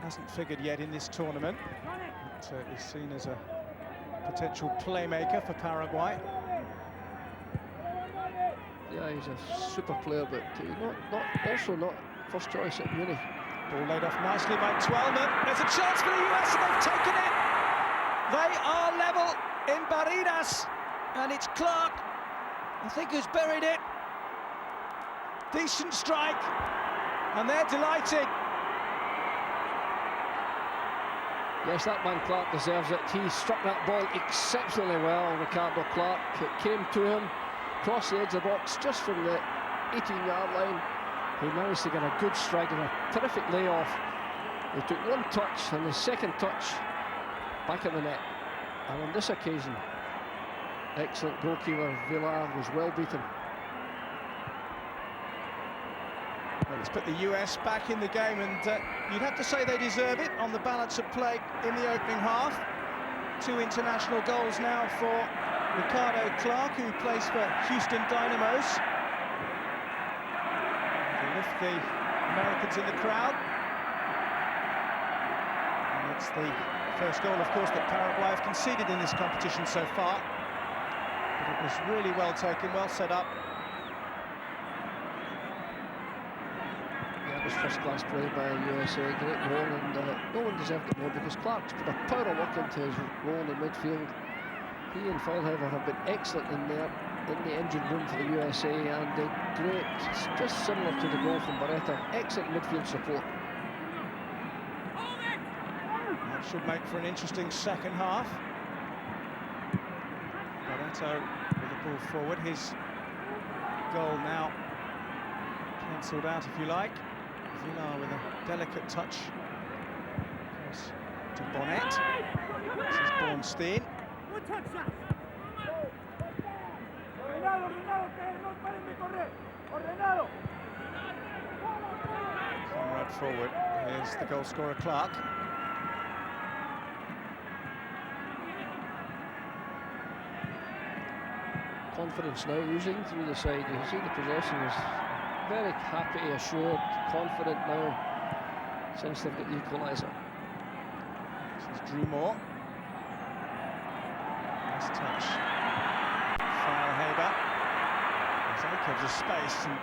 hasn't figured yet in this tournament, but is seen as a potential playmaker for Paraguay. Yeah, he's a super player, but also not first choice at Munich. Ball laid off nicely by Twelman. There's a chance for the US, and they've taken it. They are level in Barinas, and it's Clark, I think, who's buried it. Decent strike, and they're delighted. Yes, that man Clark deserves it. He struck that ball exceptionally well, Ricardo Clark. It came to him, crossed the edge of the box just from the 18-yard line. He managed to get a good strike and a terrific layoff. He took 1 touch, and the 2nd touch back at the net. And on this occasion, excellent goalkeeper Villar was well beaten. Well, it's put the US back in the game, and you'd have to say they deserve it on the balance of play in the opening half. 2 international goals now for Ricardo Clark, who plays for Houston Dynamos. They lift the Americans in the crowd. And it's the first goal, of course, that Paraguay have conceded in this competition so far. But it was really well taken, well set up. Yeah, it was first-class play by USA. Great goal, and no one deserved it more because Clark's put a power of work into his role in midfield. He and Feilhaber have been excellent in the engine room for the USA, and great, just similar to the goal from Barreto. Excellent midfield support. That should make for an interesting second half. Barreto with the ball forward. His goal now cancelled out, if you like. Villar with a delicate touch. Across to Bonnet. This is Bornstein. Conrad forward. Here's the goal scorer Clark. Confidence now oozing through the side. You can see the possession is very happy, assured, confident now since they've got the equaliser. This is Drew Moore. Nice touch. Feilhaber. There's acres of space, and it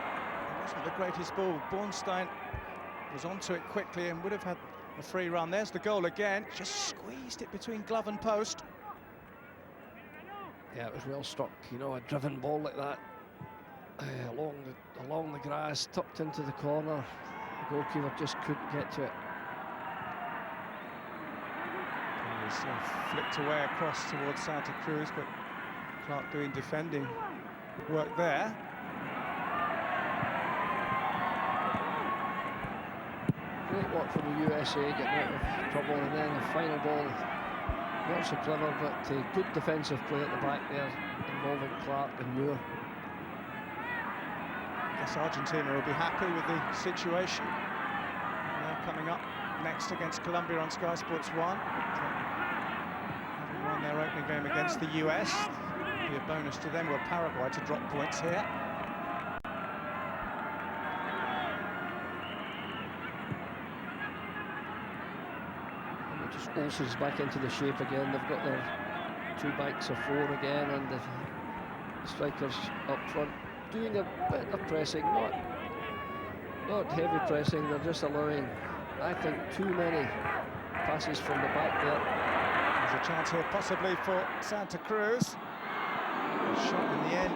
wasn't the greatest ball. Bornstein was onto it quickly and would have had a free run. There's the goal again. Just squeezed it between glove and post. Yeah, it was well struck. You know, a driven ball like that along the grass, tucked into the corner. The goalkeeper just couldn't get to it. It was flicked away across towards Santa Cruz, but Clark doing defending work there. Great work from the USA getting out of trouble, and then the final ball, not so clever, but good defensive play at the back there, involving Clark and Muir. I guess Argentina will be happy with the situation. They're coming up next against Colombia on Sky Sports 1. Having won their opening game against the US, it'll be a bonus to them, or Paraguay, to drop points here. Olsen's back into the shape again. They've got their 2 banks of 4 again, and the strikers up front doing a bit of pressing, not heavy pressing. They're just allowing, I think, too many passes from the back there. There's a chance here possibly for Santa Cruz. The shot in the end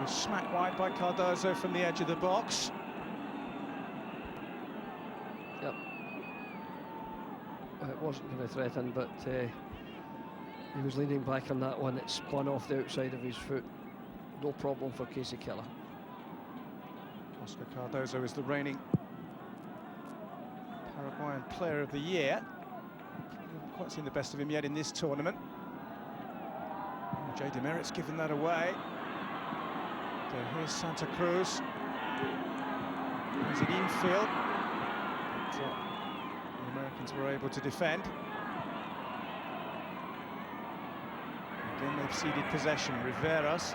was smacked wide by Cardozo from the edge of the box. Yep. Well, it wasn't going to threaten, but he was leaning back on that one. It spun off the outside of his foot. No problem for Casey Keller. Oscar Cardozo is the reigning Paraguayan Player of the Year. We haven't quite seen the best of him yet in this tournament. Jay Demerit's given that away. So here's Santa Cruz. Is it infield? But, the Americans were able to defend. Again, they've ceded possession. Riveras.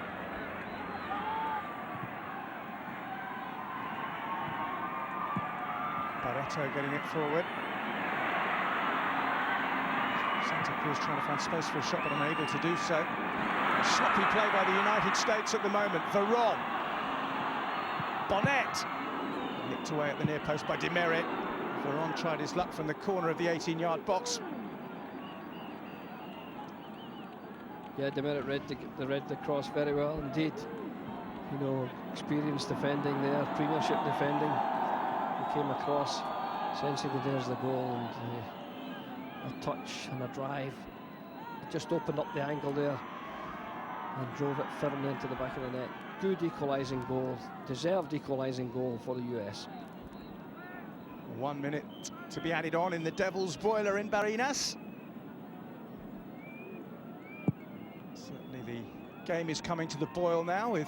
Barreto getting it forward. Santa Cruz trying to find space for a shot, but unable to do so. A sloppy play by the United States at the moment. Veron. Bonnet. Nicked away at the near post by Demerit. Veron tried his luck from the corner of the 18-yard box. Yeah, Demerit read the cross very well indeed. You know, experienced defending there, premiership defending. He came across, sensing that there's the goal, and a touch and a drive. It just opened up the angle there and drove it firmly into the back of the net. Good equalising goal, deserved equalising goal for the US. 1 minute to be added on in the Devil's Boiler in Barinas. Certainly the game is coming to the boil now, with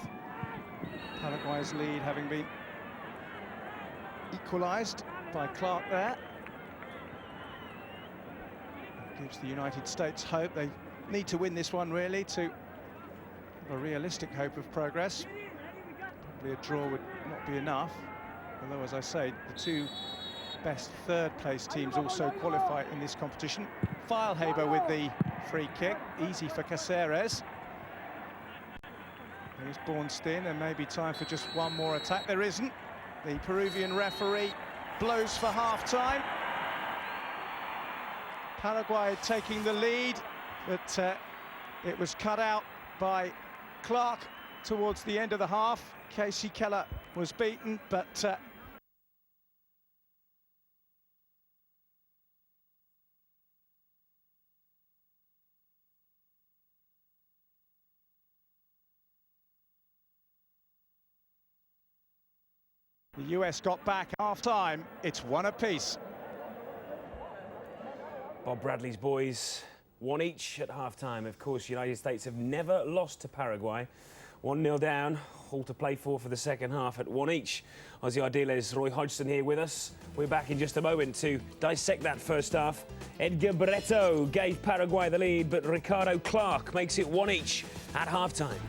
Paraguay's lead having been equalised by Clark there. gives the United States hope. They need to win this one, really, to have a realistic hope of progress. Probably a draw would not be enough. Although, as I say, the two best third-place teams also qualify in this competition. Feilhaber with the free kick, easy for Caceres. Here's Bornstein, and maybe time for just one more attack. There isn't. The Peruvian referee blows for half-time. Paraguay taking the lead, but it was cut out by Clark towards the end of the half. Casey Keller was beaten, but the US got back half-time. It's one apiece. Bob Bradley's boys, one each at half-time. Of course, the United States have never lost to Paraguay. 1-0 down, all to play for the second half at one each. Aussie Ardiles, Roy Hodgson here with us. We're back in just a moment to dissect that first half. Edgar Barreto gave Paraguay the lead, but Ricardo Clark makes it one each at half-time.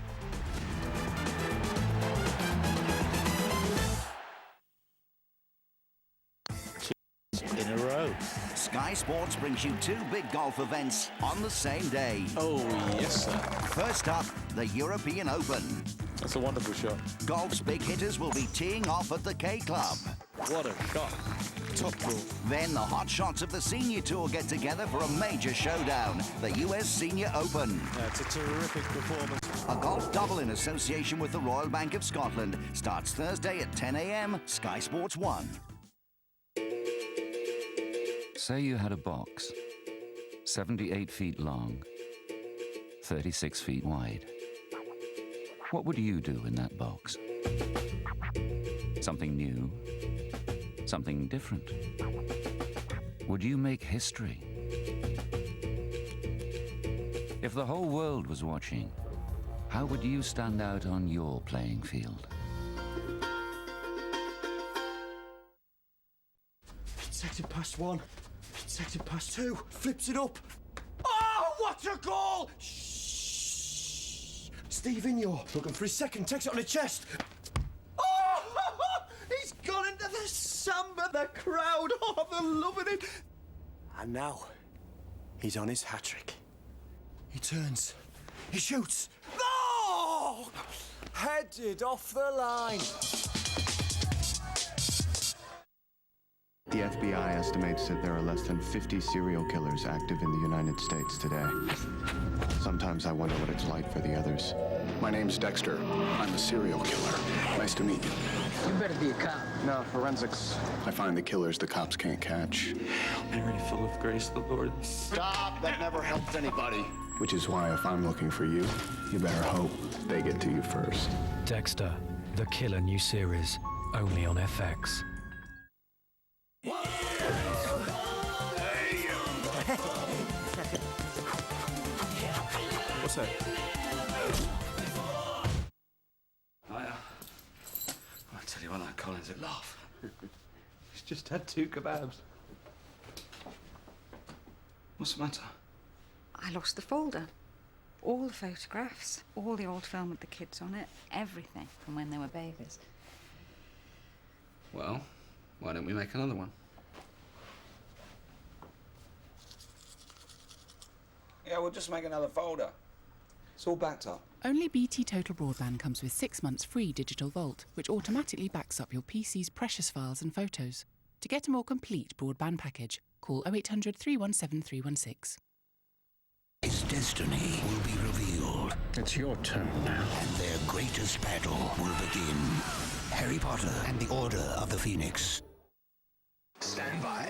In a row. Sky Sports brings you two big golf events on the same day. Oh, yes, sir. First up, the European Open. That's a wonderful shot. Golf's big hitters will be teeing off at the K Club. What a shot. Top draw. Then the hot shots of the Senior Tour get together for a major showdown, the US Senior Open. That's a terrific performance. A golf double in association with the Royal Bank of Scotland starts Thursday at 10 a.m. Sky Sports 1. Say you had a box, 78 feet long, 36 feet wide. What would you do in that box? Something new? Something different? Would you make history? If the whole world was watching, how would you stand out on your playing field? Second past one. Second past two. Flips it up. Oh, what a goal! Shh. Stephen, you're looking for his second. Takes it on the chest. Oh, he's gone into the samba. The crowd, oh, they're loving it. And now, he's on his hat-trick. He turns. He shoots. Oh! Headed off the line. The FBI estimates that there are less than 50 serial killers active in the United States today. Sometimes I wonder what it's like for the others. My name's Dexter. I'm a serial killer. Nice to meet you. You better be a cop. No, forensics. I find the killers the cops can't catch. Mary, full of grace, the Lord. Stop! That never helped anybody. Which is why if I'm looking for you, you better hope they get to you first. Dexter, The Killer new series, only on FX. What's that? I tell you what, that Collins would laugh. He's just had 2 kebabs. What's the matter? I lost the folder. All the photographs, all the old film with the kids on it, everything from when they were babies. Well, why don't we make another one? Yeah, we'll just make another folder. It's all backed up. Only BT Total Broadband comes with 6 months free Digital Vault, which automatically backs up your PC's precious files and photos. To get a more complete broadband package, call 0800 317 316. His destiny will be revealed. It's your turn now. And their greatest battle will begin. Harry Potter and the Order of the Phoenix. Stand by.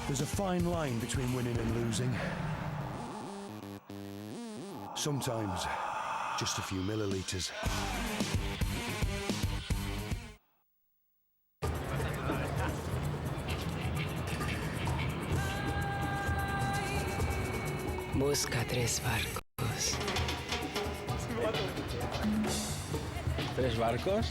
There's a fine line between winning and losing. Sometimes, just a few milliliters. Busca tres barcos. ¿Tres barcos?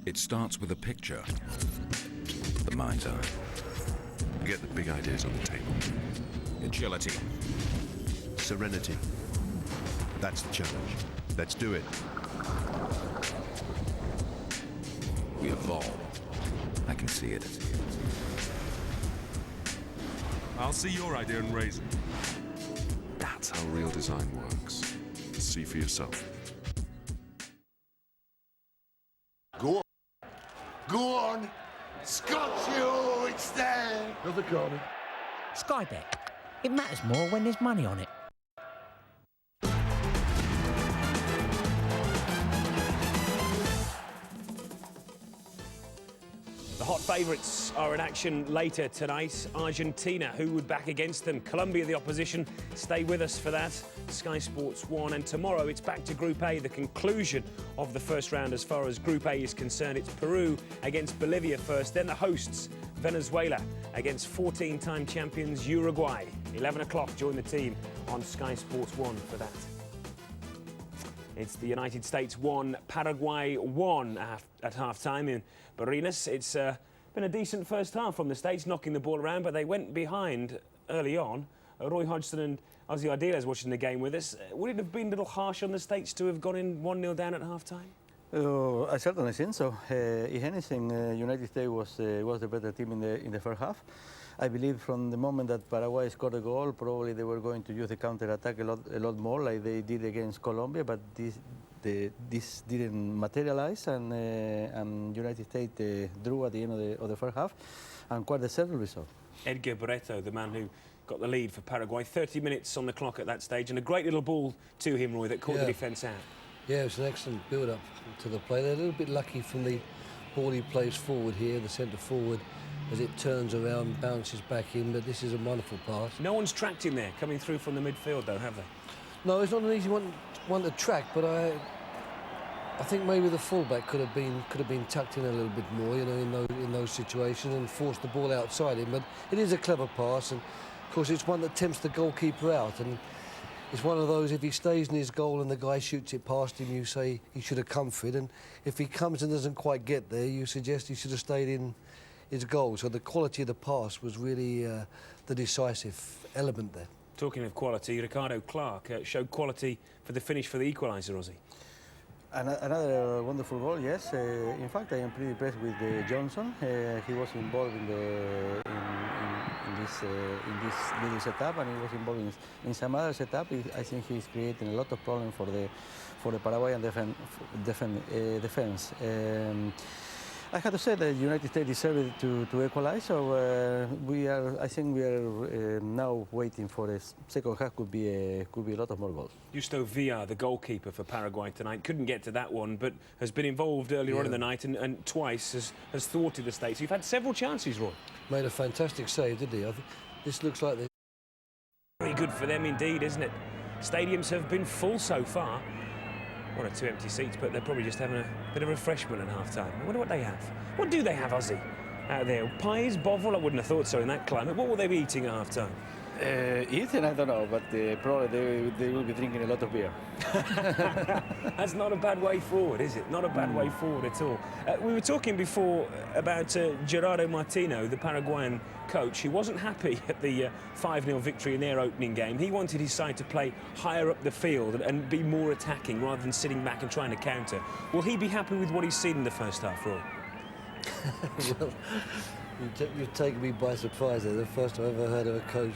It starts with a picture. The mind's eye. Get the big ideas on the table. Agility. Serenity. That's the challenge. Let's do it. We evolve. I can see it. I'll see your idea and raise it. That's how real design works. See for yourself. Go on. Go on. Scotch you, it's there. Another corner. Sky Bet. It matters more when there's money on it. The hot favourites are in action later tonight. Argentina, who would back against them? Colombia, the opposition. Stay with us for that. Sky Sports 1. And tomorrow it's back to Group A, the conclusion of the first round as far as Group A is concerned. It's Peru against Bolivia first, then the hosts, Venezuela, against 14-time champions Uruguay. 11 o'clock, join the team on Sky Sports 1 for that. It's the United States 1, Paraguay 1 at half-time in Barinas. It's been a decent first half from the States, knocking the ball around, but they went behind early on. Roy Hodgson and Ozzy Ardiles watching the game with us. Would it have been a little harsh on the States to have gone in 1-0 down at half-time? I certainly think so. If anything, United States was the better team in the first half. I believe from the moment that Paraguay scored a goal, probably they were going to use the counter-attack a lot more, like they did against Colombia, but this didn't materialize, and United States drew at the end of the first half, and quite a settled result. Edgar Barreto, the man who got the lead for Paraguay, 30 minutes on the clock at that stage, and a great little ball to him, Roy, that caught the defence out. Yeah, it was an excellent build-up to the play. They're a little bit lucky from the ball he plays forward here, the centre forward, as it turns around, bounces back in, but this is a wonderful pass. No one's tracked him there, coming through from the midfield, though, have they? No, it's not an easy one to track, but I think maybe the fullback could have been tucked in a little bit more, you know, in those situations, and forced the ball outside him. But it is a clever pass, and of course it's one that tempts the goalkeeper out, and it's one of those, if he stays in his goal and the guy shoots it past him, you say he should have come for it, and if he comes and doesn't quite get there, you suggest he should have stayed in his goal. So the quality of the pass was really the decisive element there. Talking of quality, Ricardo Clark showed quality for the finish for the equaliser, Ozzy. Another wonderful goal, yes. In fact, I am pretty impressed with Johnson. He was involved in this little setup, and he was involved in some other setup. I think he's creating a lot of problems for the Paraguayan defense. I have to say that the United States deserved to equalize, so I think we are now waiting for the second half. Could be a lot of more goals. Justo Villa, the goalkeeper for Paraguay tonight, couldn't get to that one, but has been involved earlier on in the night and twice has thwarted the States. You've had several chances, Roy. Made a fantastic save, didn't he? I think this looks like the... Very good for them indeed, isn't it? Stadiums have been full so far. One or two empty seats, but they're probably just having a bit of refreshment at half-time. I wonder what they have. What do they have, Ozzy, out there? Pies, bovril? I wouldn't have thought so in that climate. What will they be eating at half-time? Eating, I don't know, but probably they will be drinking a lot of beer. That's not a bad way forward, is it? Not a bad way forward at all. We were talking before about Gerardo Martino, the Paraguayan coach. He wasn't happy at the 5-0 victory in their opening game. He wanted his side to play higher up the field and be more attacking rather than sitting back and trying to counter. Will he be happy with what he's seen in the first half, Roy? Well, you've taken me by surprise there. The first I've ever heard of a coach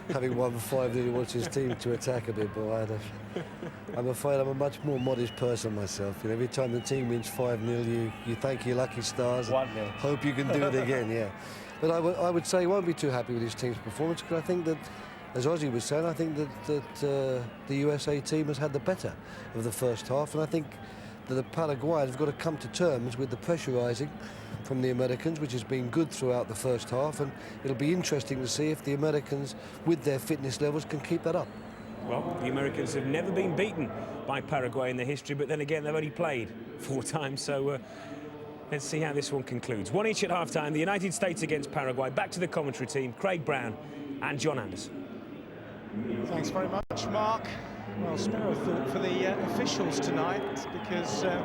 having won 5-0, he wants his team to attack a bit, but I'm afraid I'm a much more modest person myself. You know, every time the team wins 5-0, you thank your lucky stars. 1-0. Hope you can do it again, yeah. But I would say he won't be too happy with his team's performance, because I think that, as Ozzy was saying, I think that the USA team has had the better of the first half, and I think that the Paraguayans have got to come to terms with the pressurising from the Americans, which has been good throughout the first half, and it'll be interesting to see if the Americans, with their fitness levels, can keep that up. Well, the Americans have never been beaten by Paraguay in their history, but then again, they've only played 4 times, so let's see how this one concludes. 1 each at half-time, the United States against Paraguay. Back to the commentary team, Craig Brown and John Anderson. Thanks very much, Mark. Well, spare a thought for the officials tonight, because the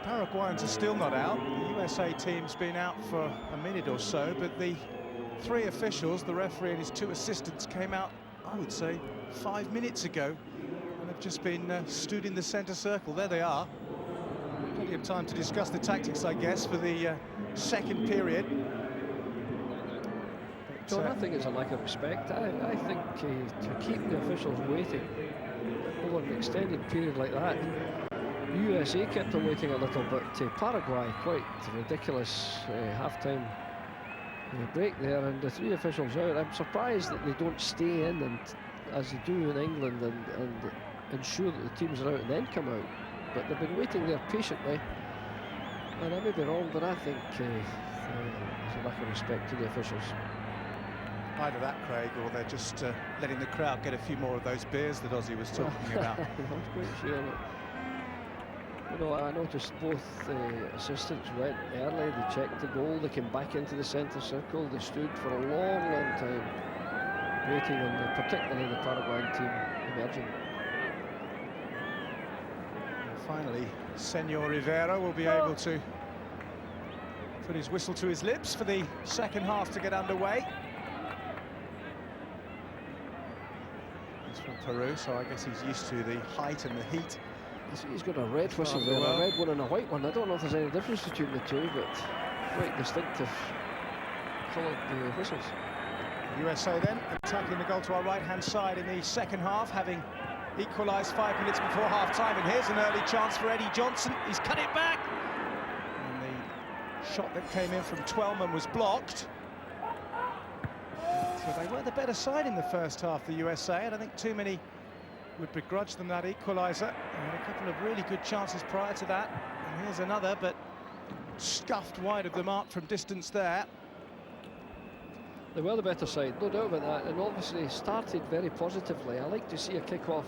Paraguayans are still not out. The USA team's been out for a minute or so, but the 3 officials, the referee and his 2 assistants, came out, I would say, 5 minutes ago, and have just been stood in the centre circle. There they are. Plenty of time to discuss the tactics, I guess, for the second period. John, I think it's a lack of respect. I think to keep the officials waiting over an extended period like that, USA kept them waiting a little bit. Paraguay, quite ridiculous half-time break there, and the 3 officials out. I'm surprised that they don't stay in, and as they do in England, and ensure that the teams are out and then come out. But they've been waiting there patiently, and I may be wrong, but I think there's a lack of respect to the officials. Either that, Craig, or they're just letting the crowd get a few more of those beers that Ozzy was talking about. I'm quite sure that, you know, I noticed both assistants went early, they checked the goal, they came back into the centre circle, they stood for a long, long time waiting on particularly the Paraguayan team emerging. And finally, Senor Rivera will be able to put his whistle to his lips for the second half to get underway. He's from Peru, so I guess he's used to the height and the heat. He's got a red whistle there, a red one and a white one. I don't know if there's any difference between the 2, but quite distinctive coloured whistles. USA then attacking the goal to our right-hand side in the second half, having equalised 5 minutes before half-time. And here's an early chance for Eddie Johnson. He's cut it back. And the shot that came in from Twellman was blocked. So they were the better side in the first half, the USA, and I think too many would begrudge them that equaliser. They had a couple of really good chances prior to that. And here's another, but scuffed wide of the mark from distance there. They were the better side, no doubt about that, and obviously started very positively. I like to see a kick-off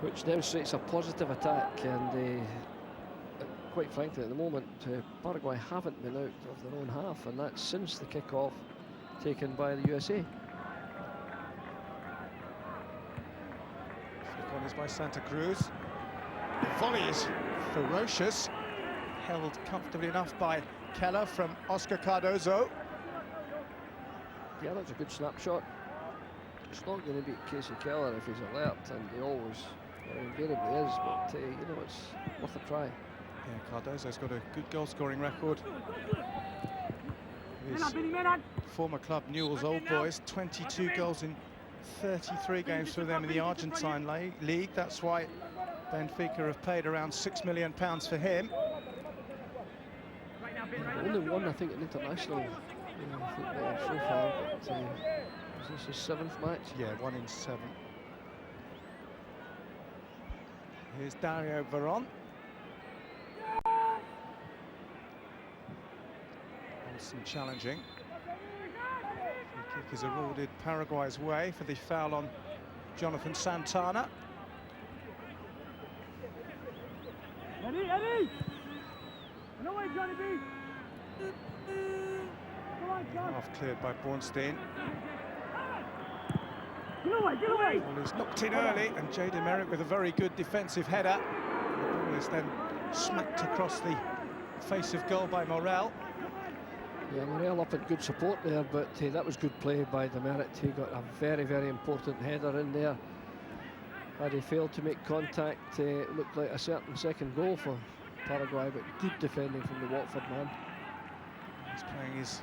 which demonstrates a positive attack, and quite frankly at the moment Paraguay haven't been out of their own half, and that's since the kick-off taken by the USA. One is by Santa Cruz. The volley is ferocious, held comfortably enough by Keller from Oscar Cardozo. Yeah, that's a good snapshot. It's not going to beat Casey Keller if he's alert, and he always invariably is, but you know, it's worth a try. Yeah, Cardozo's got a good goal-scoring record. His former club Newell's Old Boys, 22 goals in 33 games for them in the Argentine league. That's why Benfica have paid around £6 million for him. Only one, I think, in international football so far, but is this his 7th match? Yeah, 1 in 7. Here's Dario Veron. Wilson challenging. Free kick is awarded Paraguay's way for the foul on Jonathan Santana. Eddie! No way, Johnny B! Half cleared by Bornstein. Get away! Ball is knocked in early, and Jay Demerit with a very good defensive header. The ball is then smacked across the face of goal by Morel. Yeah, Morel up at good support there, but that was good play by Demerit. He got a very, very important header in there. Had he failed to make contact, it looked like a certain second goal for Paraguay, but good defending from the Watford man. He's playing his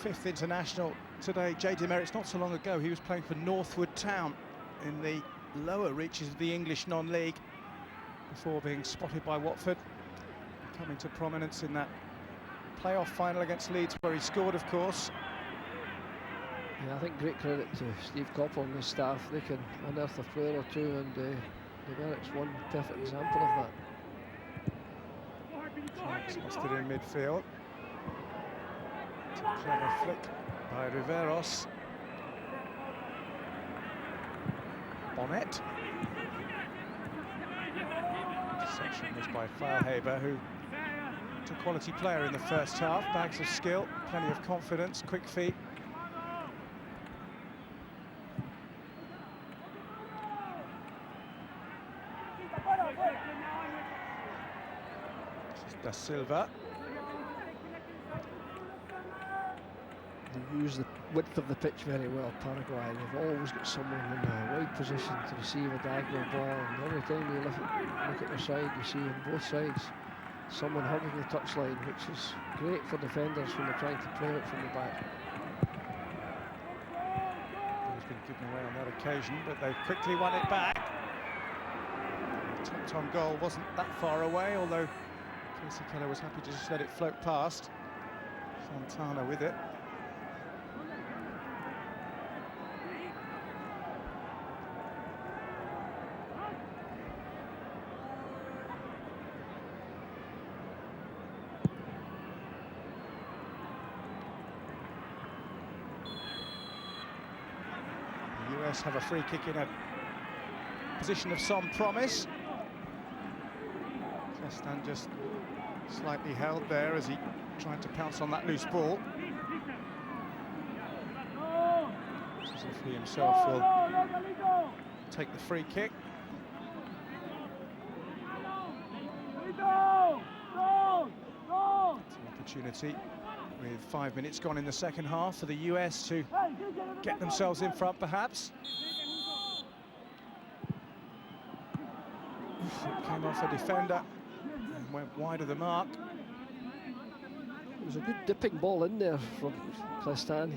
5th international today. Jay Demerit's not so long ago, he was playing for Northwood Town in the lower reaches of the English non-league before being spotted by Watford, coming to prominence in that playoff final against Leeds, where he scored, of course. Yeah, I think great credit to Steve Coppell and his staff. They can unearth a player or two, and Demerit's one perfect example of that. Clark's lost it in midfield. It's a clever flick by Riveros. Bonnet. Interception was by Feilhaber, who was a quality player in the first half. Bags of skill, plenty of confidence, quick feet. This is Da Silva. They use the width of the pitch very well, Paraguay. They've always got someone in a wide position to receive a diagonal ball, and every time you look at their side, you see on both sides someone hugging the touchline, which is great for defenders when they're trying to play it from the back. It's been given away on that occasion, but they've quickly won it back. The top-on goal wasn't that far away, although Casey Keller was happy to just let it float past. Santana with it. The US have a free kick in a position of some promise. Kestan just slightly held there as he tried to pounce on that loose ball. It's as if he himself will take the free kick. It's an opportunity with 5 minutes gone in the second half for the US to get themselves in front, perhaps. It came off a defender and went wide of the mark. It was a good dipping ball in there from Kestan.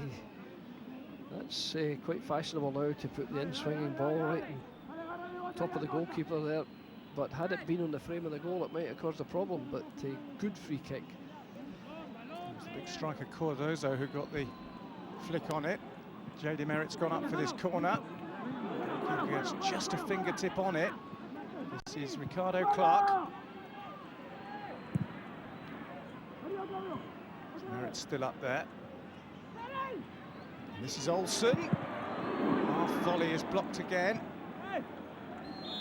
That's quite fashionable now, to put the in-swinging ball right on top of the goalkeeper there. But had it been on the frame of the goal, it might have caused a problem. But good free kick. It was the big striker Cardozo who got the flick on it. Jay Demerit's gone up for this corner. Goalkeeper gets just a fingertip on it. This is Ricardo Clark. Demerit's still up there. And this is Olsen. Half volley is blocked again.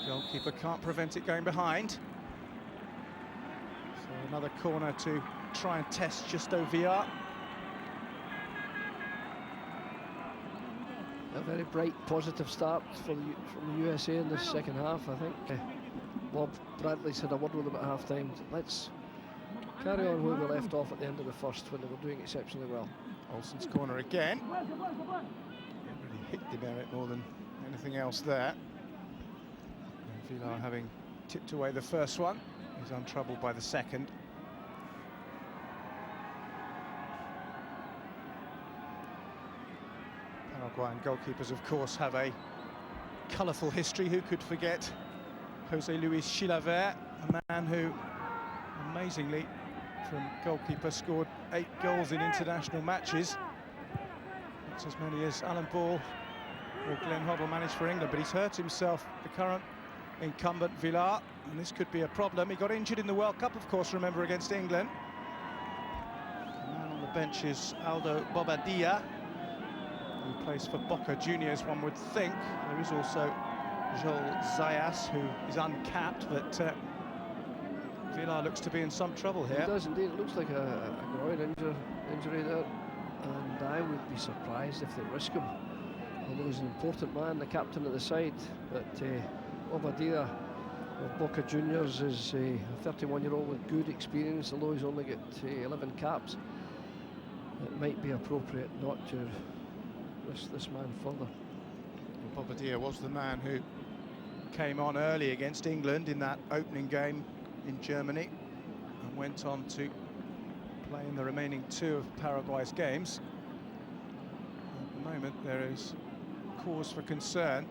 Goalkeeper can't prevent it going behind. So another corner to try and test Justo Villar. A very bright, positive start from the USA in this second half, I think. Bob Bradley's had a word with them at half-time. Let's carry on where we left off at the end of the first, when they were doing exceptionally well. Olsen's corner again. Didn't really hit Demerit more than anything else there. And Villar, having tipped away the first one, is untroubled by the second. Paraguayan goalkeepers, of course, have a colourful history. Who could forget Jose Luis Chilavert, a man who, amazingly, from goalkeeper, scored 8 goals in international matches. That's as many as Alan Ball or Glenn Hoddle managed for England, but he's hurt himself, the current incumbent Villar, and this could be a problem. He got injured in the World Cup, of course, remember, against England. The man on the bench is Aldo Bobadilla, who plays for Boca Juniors, one would think. There is also Joel Zayas, who is uncapped, but Villar looks to be in some trouble here. He does indeed. It looks like a groin injury there, and I would be surprised if they risk him. Although he's an important man, the captain of the side, but Bobadilla of Boca Juniors is a 31-year-old with good experience, although he's only got 11 caps. It might be appropriate not to risk this man further. Well, Bobadilla was the man who came on early against England in that opening game in Germany and went on to play in the remaining 2 of Paraguay's games. At the moment, there is cause for concern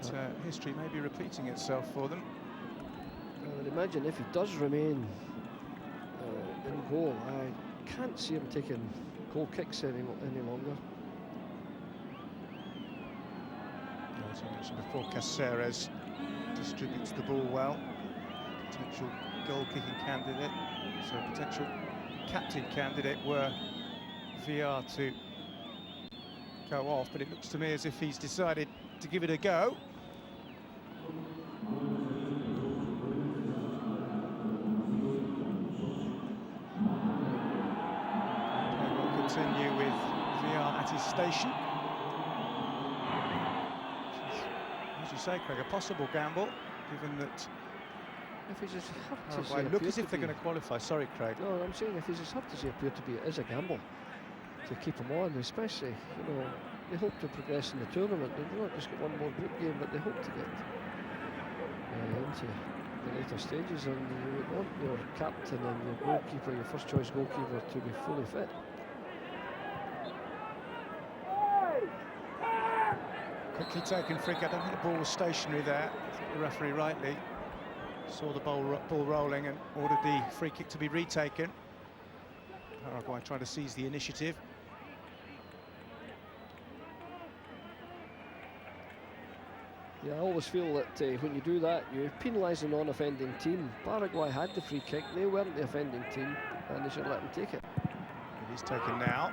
that history may be repeating itself for them. I would imagine if he does remain in goal, I can't see him taking goal kicks any longer. As I mentioned before, Caceres distributes the ball well. potential goal-kicking candidate, so potential captain candidate, were VR to go off, but it looks to me as if he's decided to give it a go. Play will continue with VR at his station. As you say, Craig, a possible gamble, given that If he's as hurt as Paraguay look as if they're going to qualify. Sorry, Craig. No, I'm saying if he's as hurt as he appeared to be, it is a gamble to keep him on, especially, you know, they hope to progress in the tournament. They've not just got one more group game, but they hope to get into the later stages, and you would want your captain and your goalkeeper, your first choice goalkeeper, to be fully fit. Quickly taken free kick. I don't think the ball was stationary there. I think the referee rightly saw the ball rolling and ordered the free kick to be retaken. Paraguay trying to seize the initiative. Yeah, I always feel that when you do that, you penalise the non-offending team. Paraguay had the free kick, they weren't the offending team, and they should let them take it. It is taken now.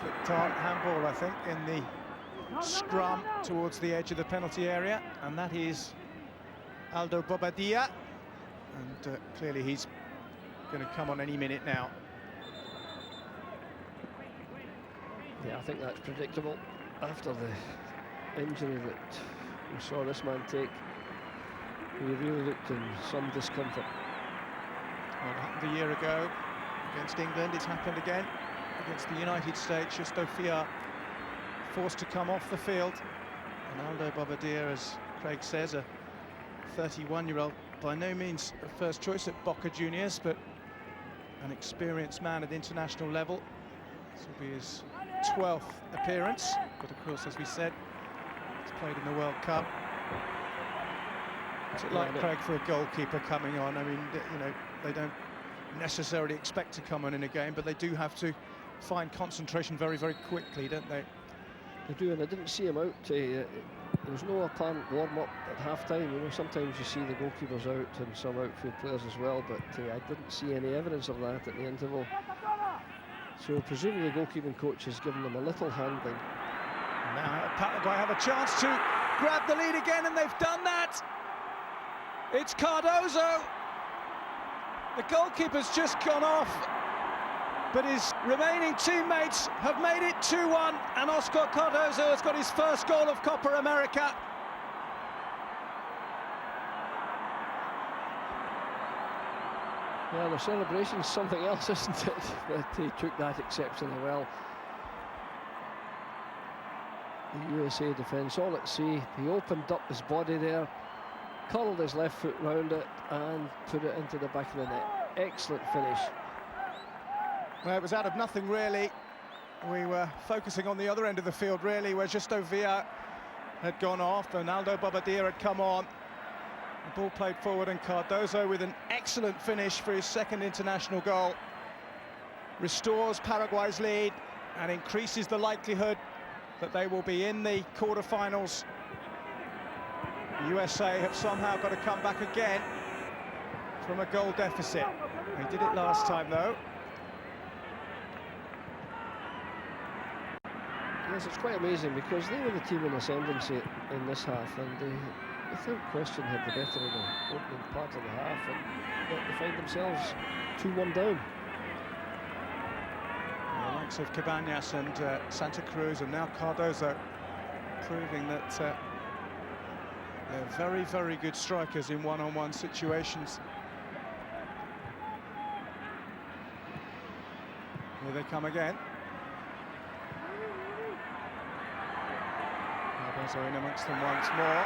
Flicked on, handball, I think, in the scrum towards the edge of the penalty area, and that is Aldo Bobadilla, and clearly he's going to come on any minute now. Yeah, I think that's predictable. After the injury that we saw this man take, he really looked in some discomfort. Well, it happened a year ago against England. It's happened again against the United States. Justo Fiat forced to come off the field. And Aldo Bobadilla, as Craig says, a 31-year-old, by no means a first choice at Boca Juniors, but an experienced man at international level. This will be his 12th appearance, but of course, as we said, he's played in the World Cup. What's it like, Craig, for a goalkeeper coming on? I mean, you know, they don't necessarily expect to come on in a game, but they do have to find concentration very, very quickly, don't they? They do, and I didn't see him out. There was no apparent warm-up at half-time. You know, sometimes you see the goalkeepers out and some outfield players as well, but I didn't see any evidence of that at the interval. So presumably the goalkeeping coach has given them a little handling. Now Paraguay have a chance to grab the lead again, and they've done that. It's Cardozo. The goalkeeper's just gone off, but his remaining teammates have made it 2-1, and Oscar Cardozo has got his first goal of Copa America. Yeah, the celebration's something else, isn't it? But he took that exceptionally well. The USA defence all at sea. He opened up his body there, curled his left foot round it, and put it into the back of the net. Excellent finish. Well, it was out of nothing, really. We were focusing on the other end of the field, really, where Justo Villa had gone off and Aldo Bobadilla had come on. The ball played forward, and Cardozo, with an excellent finish for his second international goal, restores Paraguay's lead and increases the likelihood that they will be in the quarter-finals. The USA have somehow got to come back again from a goal deficit. They did it last time, though. Yes, it's quite amazing because they were the team in ascendancy in this half, and they, without question, had the better of the opening part of the half, and they find themselves 2-1 down. The likes of Cabañas and Santa Cruz, and now Cardozo, proving that they're very, very good strikers in one-on-one situations. Here they come again. Cardozo in amongst them once more.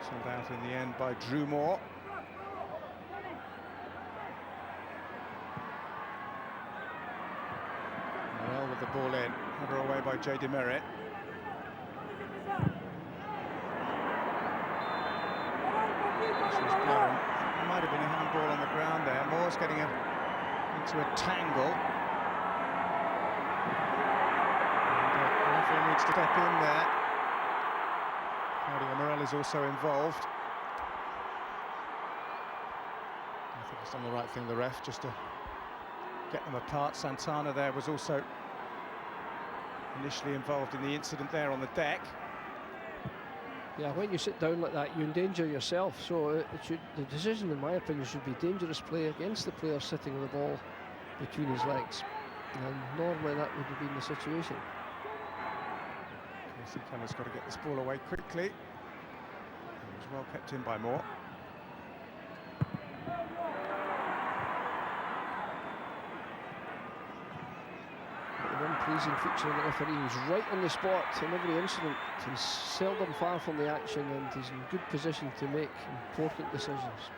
Sold out in the end by Drew Moore. Well, with the ball in, header away by Jay Demerit. There might have been a handball on the ground there. Moore's getting into a tangle. And, referee needs to step in there. Claudio Morel is also involved. I think he's done the right thing, the ref, just to get them apart. Santana there was also initially involved in the incident there on the deck. Yeah, when you sit down like that, you endanger yourself. So the decision, in my opinion, should be dangerous play against the player sitting with the ball between his legs. And normally that would have been the situation. Casey Keller's got to get this ball away quickly. It was well kept in by Moore. The one pleasing feature of the referee is right on the spot in every incident. He's seldom far from the action and he's in good position to make important decisions.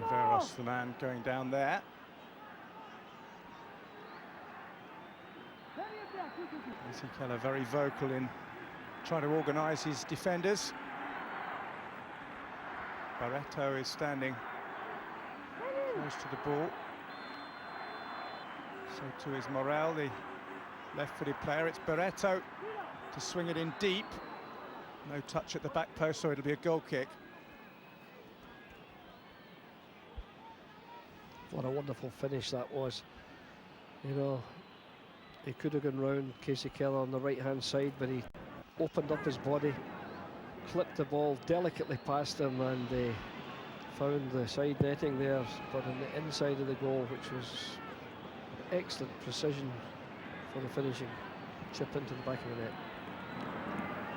Veros, the man going down there. Casey Keller very vocal in trying to organise his defenders. Barreto is standing close to the ball. So too is Morel, the left-footed player. It's Barreto to swing it in deep. No touch at the back post, so it'll be a goal kick. What a wonderful finish that was. You know, he could have gone round Casey Keller on the right-hand side, but he opened up his body, clipped the ball delicately past him, and found the side netting there, but on the inside of the goal, which was excellent precision for the finishing chip into the back of the net.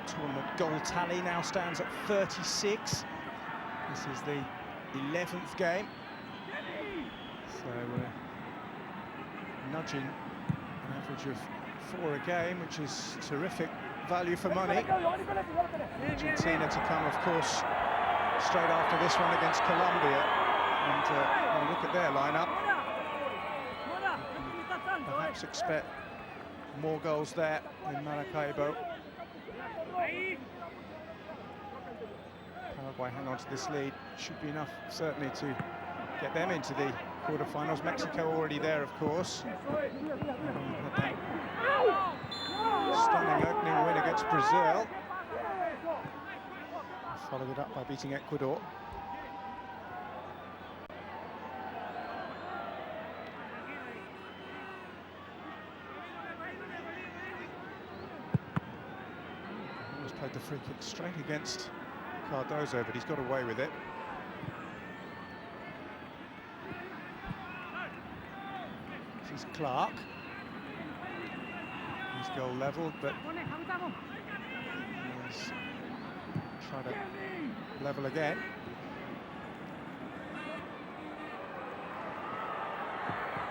Tournament goal tally now stands at 36. This is the 11th game. So we're nudging an average of 4 a game, which is terrific value for money. Argentina to come, of course, straight after this one against Colombia. And when you look at their lineup, perhaps expect more goals there in Maracaibo. Paraguay hang on to this lead. Should be enough, certainly, to get them into the quarterfinals. Mexico already there, of course. Stunning opening win against Brazil. Followed it up by beating Ecuador. Almost played the free kick straight against Cardozo, but he's got away with it. This is Clark. He's goal levelled, but he's trying to level again.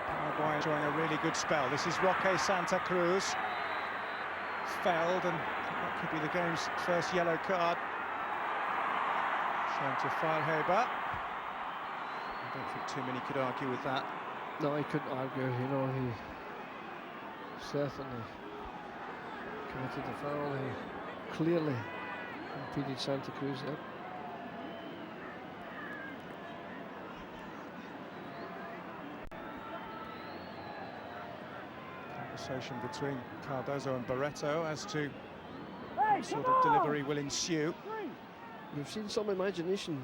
Paraguay enjoying a really good spell. This is Roque Santa Cruz. Fouled, and that could be the game's first yellow card. Shown to Feilhaber. I don't think too many could argue with that. No, he couldn't argue, you know, he certainly committed the foul. He clearly impeded Santa Cruz there. Conversation between Cardozo and Barreto as to what sort of delivery will ensue. We've seen some imagination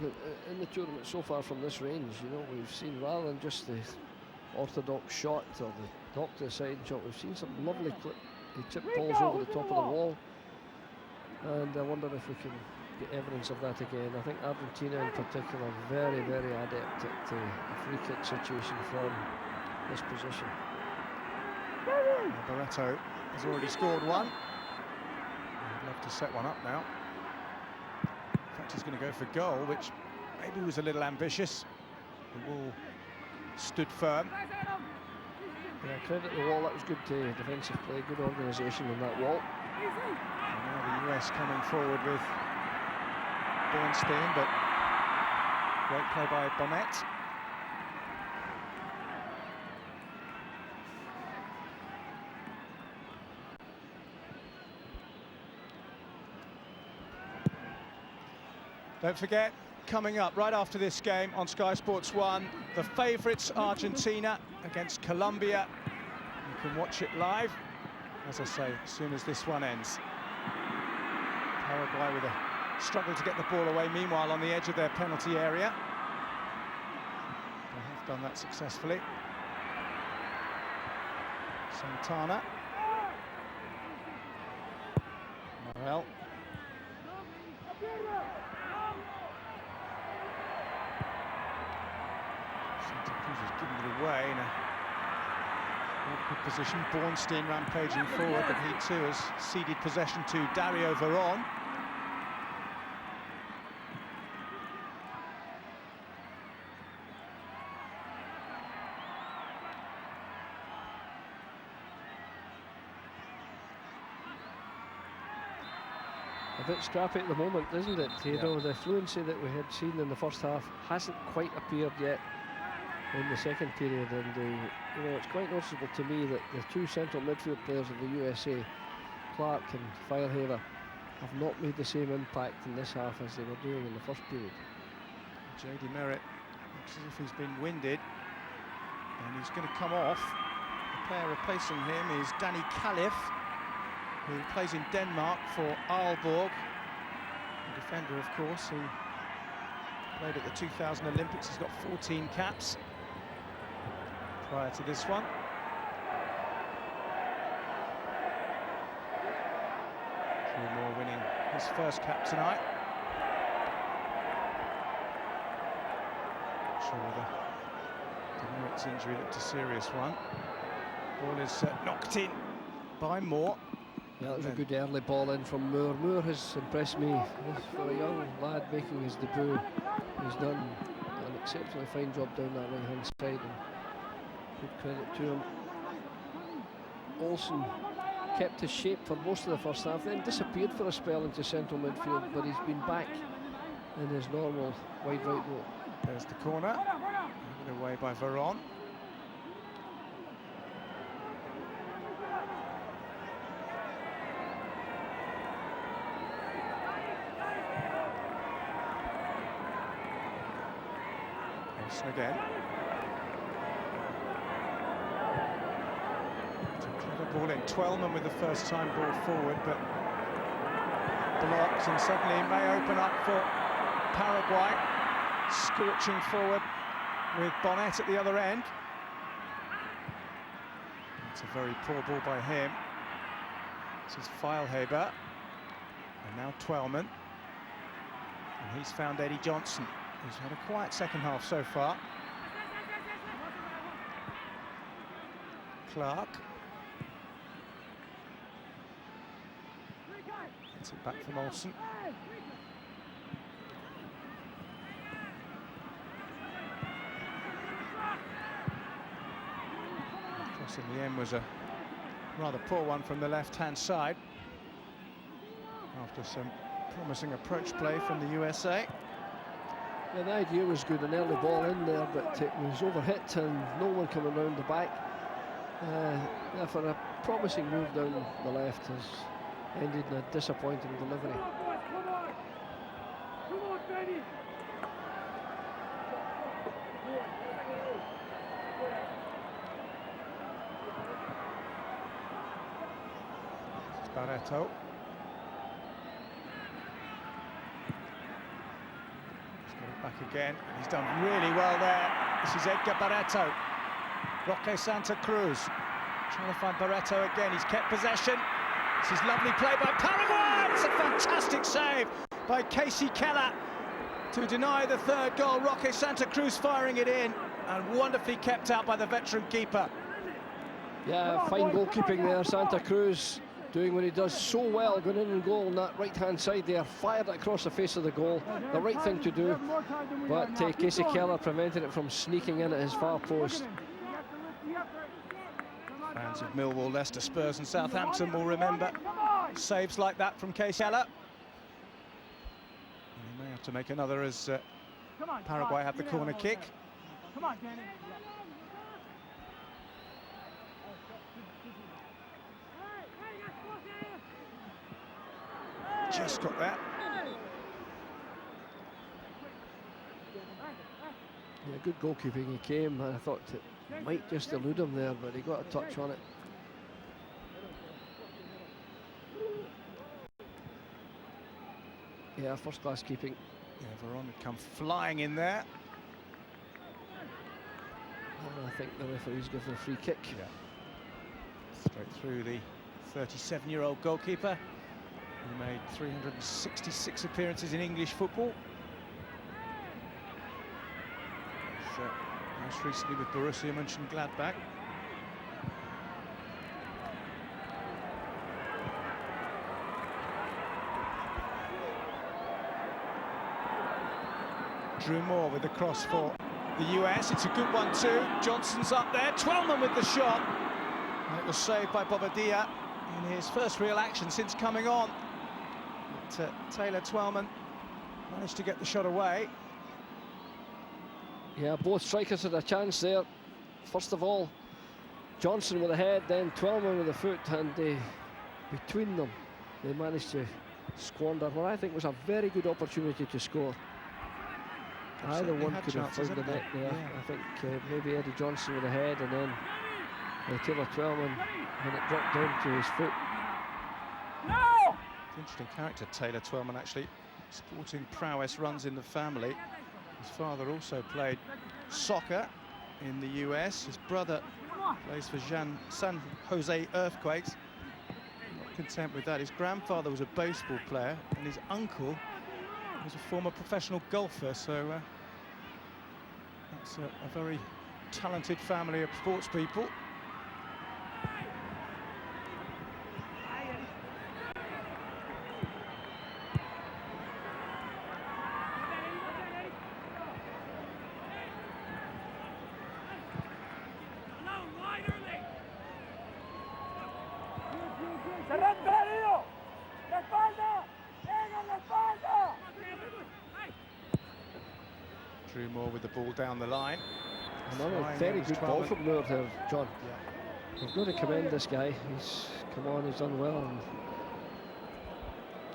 in the tournament so far from this range. You know, we've seen, rather than just the orthodox shot or the doctor side shot, we've seen some lovely chip balls over the top of the wall, and I wonder if we can get evidence of that again. I think Argentina in particular very, very adept at the free kick situation from this position. Barreto has already scored one. I'd love to set one up now. In fact, he's going to go for goal, which maybe was a little ambitious. The wall stood firm. Yeah, credit the wall, that was good defensive play, good organisation in that wall. And now the US coming forward with Bernstein, but great play by Bonnet. Don't forget, coming up right after this game on Sky Sports 1, the favourites Argentina against Colombia can watch it live, as I say, as soon as this one ends. Paraguay with a struggle to get the ball away, meanwhile on the edge of their penalty area. They have done that successfully. Santana. Morel. Santa Cruz has given it away in a awkward position. Bornstein rampaging forward, but he too has ceded possession to Dario Veron. A bit scrappy at the moment, isn't it? You know, the fluency that we had seen in the first half hasn't quite appeared yet in the second period, and you know, it's quite noticeable to me that the two central midfield players of the USA, Clark and Feilhaber, have not made the same impact in this half as they were doing in the first period. J.D. Merritt looks as if he's been winded, and he's going to come off. The player replacing him is Danny Califf, who plays in Denmark for Aalborg. A defender, of course, who played at the 2000 Olympics. He's got 14 caps prior to this one. Moore winning his first cap tonight. Not sure whether Merritt's injury looked a serious one. Ball is knocked in by Moore. Yeah, that was a good early ball in from Moore. Moore has impressed me. For a young lad making his debut, he's done an exceptionally fine job down that right-hand side, and good credit to him. Olsen kept his shape for most of the first half, then disappeared for a spell into central midfield, but he's been back in his normal wide right role. There's the corner, given away by Veron. Again. It's a clever ball in. Twellman with the first time ball forward, but blocked, and suddenly it may open up for Paraguay. Scorching forward with Bonnet at the other end. It's a very poor ball by him. This is Feilhaber, and now Twellman. And he's found Eddie Johnson, who's had a quiet second half so far. Clark. Gets it back from Olsen. Cross in the end was a rather poor one from the left-hand side, after some promising approach play from the USA. Yeah, the idea was good, an early ball in there, but it was overhit and no one coming round the back. Therefore, a promising move down the left has ended in a disappointing delivery. Come on, Benny! It's Barreto. Back again, and he's done really well there. This is Edgar Barreto. Roque Santa Cruz trying to find Barreto again. He's kept possession. This is lovely play by Paraguay. It's a fantastic save by Casey Keller to deny the third goal. Roque Santa Cruz firing it in, and wonderfully kept out by the veteran keeper. Yeah, fine goalkeeping there. Santa Cruz doing what he does so well, going in and goal on that right-hand side there, fired it across the face of the goal. The right thing to do, but Casey Keller prevented it from sneaking in at his far post. Fans of Millwall, Leicester, Spurs and Southampton will remember saves like that from Casey Keller. And he may have to make another as Paraguay have the corner kick. Come on, Danny. Just got that. Yeah, good goalkeeping. He came, and I thought it might just elude him there, but he got a touch on it. Yeah, first-class keeping. Yeah, Veron had come flying in there. And I think the referee's given a free kick. Yeah. Straight through the 37-year-old goalkeeper, who made 366 appearances in English football. Most recently with Borussia Mönchengladbach. Drew Moore with the cross for the US. It's a good one too. Johnson's up there. Twellman with the shot. And it was saved by Bobadilla in his first real action since coming on. But Taylor Twellman managed to get the shot away. Yeah, both strikers had a chance there. First of all, Johnson with the head, then Twellman with the foot, and between them, they managed to squander what I think was a very good opportunity to score. Either one could have found the net there. Yeah. I think maybe Eddie Johnson with the head, and then Taylor Twellman when it dropped down to his foot. No! Interesting character, Taylor Twellman, actually. Sporting prowess runs in the family. His father also played soccer in the US. His brother plays for San Jose Earthquakes. Not content with that, his grandfather was a baseball player, and his uncle was a former professional golfer, so that's a very talented family of sports people. Drew Moore with the ball down the line. Another very good ball from Moore there, John. Yeah. We've got to commend this guy. He's come on, he's done well. And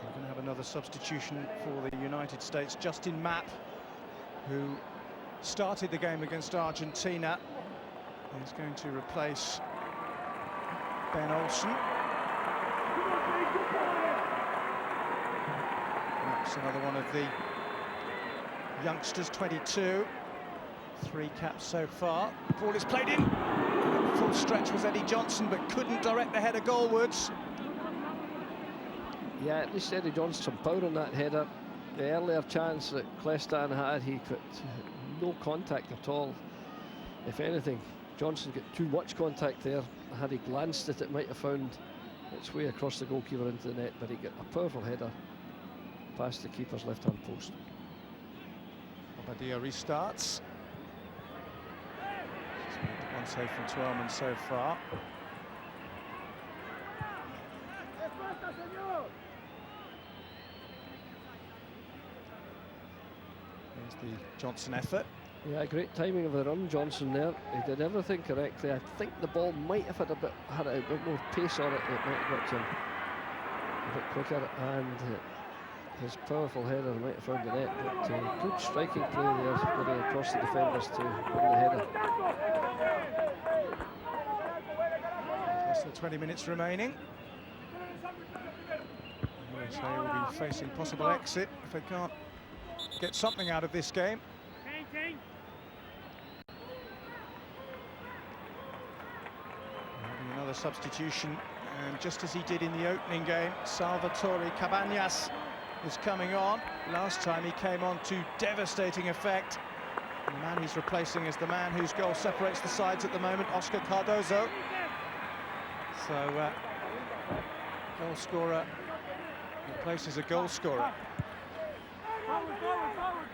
we're going to have another substitution for the United States. Justin Mapp, who started the game against Argentina, is going to replace Ben Olsen. That's another one of the youngsters, 22. 3 caps so far. Ball is played in. Full stretch was Eddie Johnson, but couldn't direct the header goalwards. Yeah, at least Eddie Johnson some power on that header. The earlier chance that Clestan had, he put no contact at all. If anything, Johnson got too much contact there. Had he glanced at it, might have found its way across the goalkeeper into the net, but he got a powerful header past the keeper's left-hand post. Bobadilla restarts. One save from Twellman so far. There's the Johnson effort. Yeah, great timing of the run, Johnson there. He did everything correctly. I think the ball might have had a bit more pace on it. It might have got him a bit quicker, and his powerful header might have found the net. But good striking play there, getting across the defenders to win the header. Less than 20 minutes remaining. USA will be facing possible exit if they can't get something out of this game. Another substitution, and just as he did in the opening game, Salvatore Cabañas is coming on. Last time he came on to devastating effect. The man he's replacing is the man whose goal separates the sides at the moment, Oscar Cardozo. So, goal scorer replaces a goal scorer.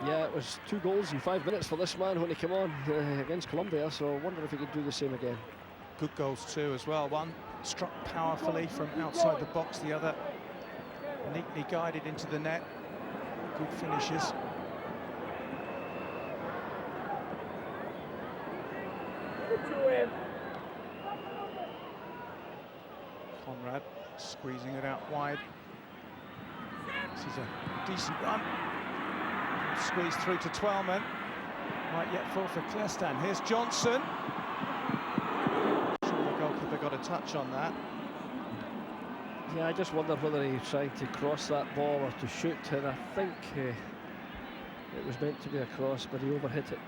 Yeah, it was 2 goals in 5 minutes for this man when he came on against Colombia, so I wonder if he could do the same again. Good goals too as well. One struck powerfully from outside the box, the other neatly guided into the net. Good finishes. Conrad squeezing it out wide. This is a decent run. Squeezed through to Twellman. Might yet fall for Clestan. Here's Johnson. Sure, the goalkeeper got a touch on that. Yeah, I just wonder whether he was trying to cross that ball or to shoot, and I think it was meant to be a cross, but he overhit it.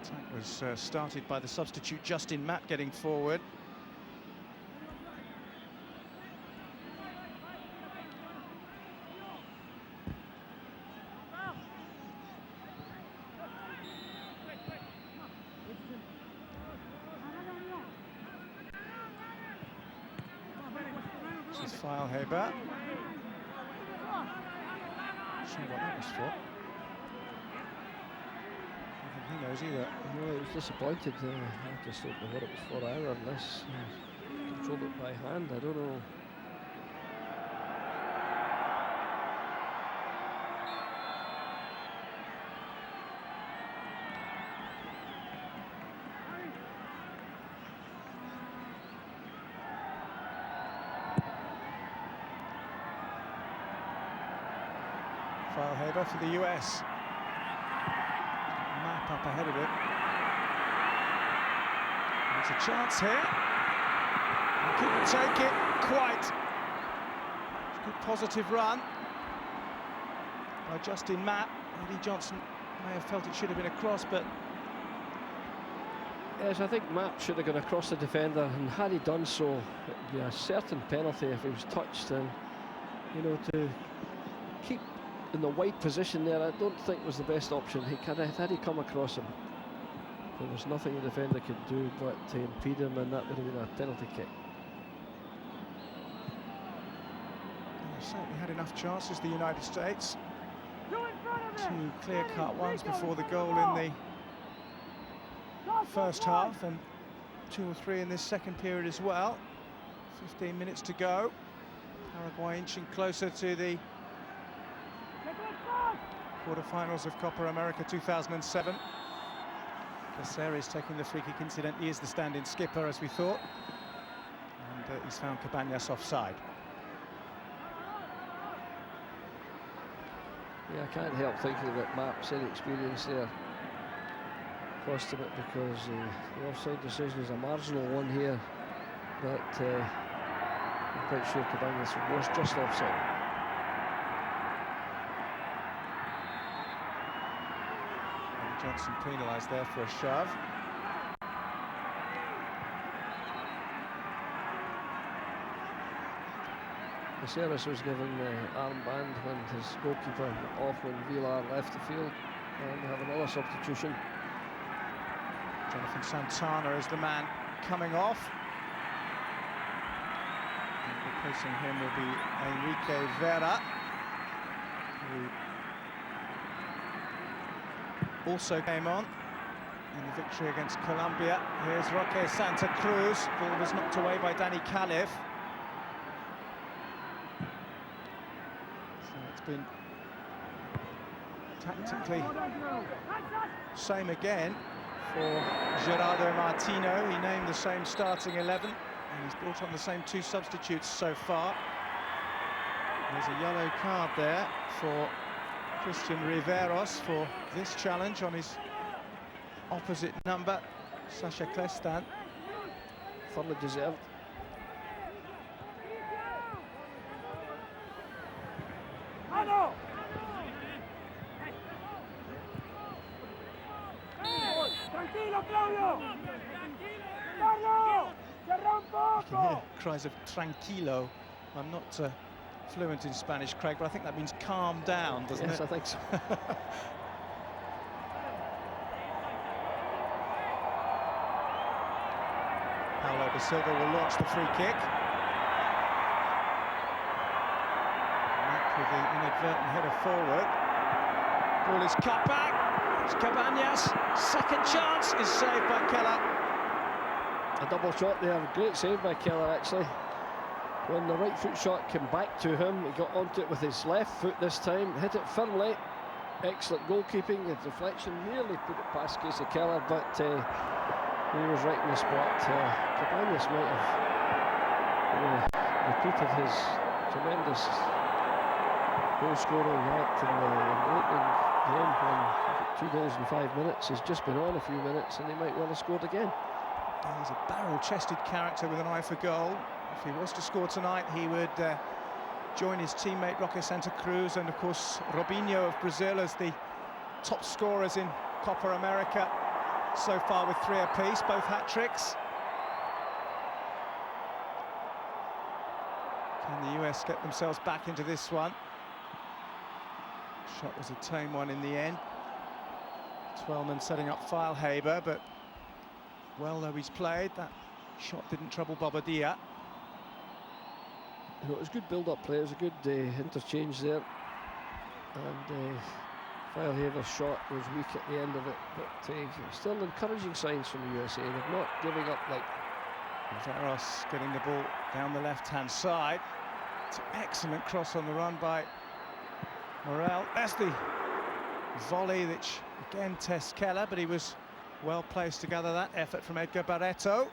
The attack was started by the substitute Justin Matt getting forward. This is Feilhaber. Not sure what that was for. I don't think he knows either. No, he was disappointed. I just don't know what it was for either, unless he controlled it by hand. I don't know. Feilhaber for the US. Map up ahead of it. There's a chance here. He couldn't take it quite. Good positive run by Justin Matt. Eddie Johnson may have felt it should have been a cross, but yes, I think Matt should have gone across the defender, and had he done so, it would be a certain penalty if he was touched. And you know, to keep in the wide position there, I don't think was the best option. Had he come across him, there was nothing the defender could do but to impede him, and that would have been a penalty kick. They've certainly had enough chances, the United States. Two clear-cut ones before the goal in the first half, and 2 or 3 in this second period as well. 15 minutes to go. Paraguay inching closer to the quarterfinals of Copa America 2007. Caceres taking the free kick, incidentally, is the stand-in skipper, as we thought. And he's found Cabañas offside. Yeah, I can't help thinking that Matt's inexperience there cost him it, because the offside decision is a marginal one here, but I'm quite sure Cabañas was just offside. Johnson penalised there for a shove. Caceres was given the armband when his goalkeeper off when Villar left the field, and we have another substitution. Jonathan Santana is the man coming off. And replacing him will be Enrique Vera, who also came on in the victory against Colombia. Here's Roque Santa Cruz. Ball was knocked away by Danny Calif. So it's been tactically same again for Gerardo Martino. He named the same starting 11, and he's brought on the same 2 substitutes so far. There's a yellow card there for Christian Riveros for this challenge on his opposite number, Sasha Klestan. Thoroughly deserved. Tranquilo, Claudio. You can hear cries of tranquilo. I'm not fluent in Spanish, Craig, but I think that means calm down, doesn't it? Yes, I think so. Paulo da Silva will launch the free kick. Matt with the inadvertent header forward. Ball is cut back. It's Cabañas. Second chance is saved by Keller. A double shot there. Great save by Keller, actually. When the right foot shot came back to him, he got onto it with his left foot this time, hit it firmly. Excellent goalkeeping. The deflection nearly put it past Casey Keller, but he was right in the spot. Cabañas might have repeated his tremendous goal-scoring act in the opening game when 2 goals in 5 minutes. He's just been on a few minutes, and he might well have scored again. He's a barrel-chested character with an eye for goal. If he was to score tonight, he would join his teammate Roque Santa Cruz and, of course, Robinho of Brazil as the top scorers in Copa America so far with 3 apiece, both hat-tricks. Can the US get themselves back into this one? Shot was a tame one in the end. Twellman setting up Feilhaber, but well though he's played, that shot didn't trouble Bobadilla. It was good build-up play, it was a good interchange there. And Feilhaber's shot was weak at the end of it, but still encouraging signs from the USA. They're not giving up like... Varos getting the ball down the left-hand side. It's an excellent cross on the run by Morel. That's the volley which again tests Keller, but he was well placed to gather that effort from Edgar Barreto.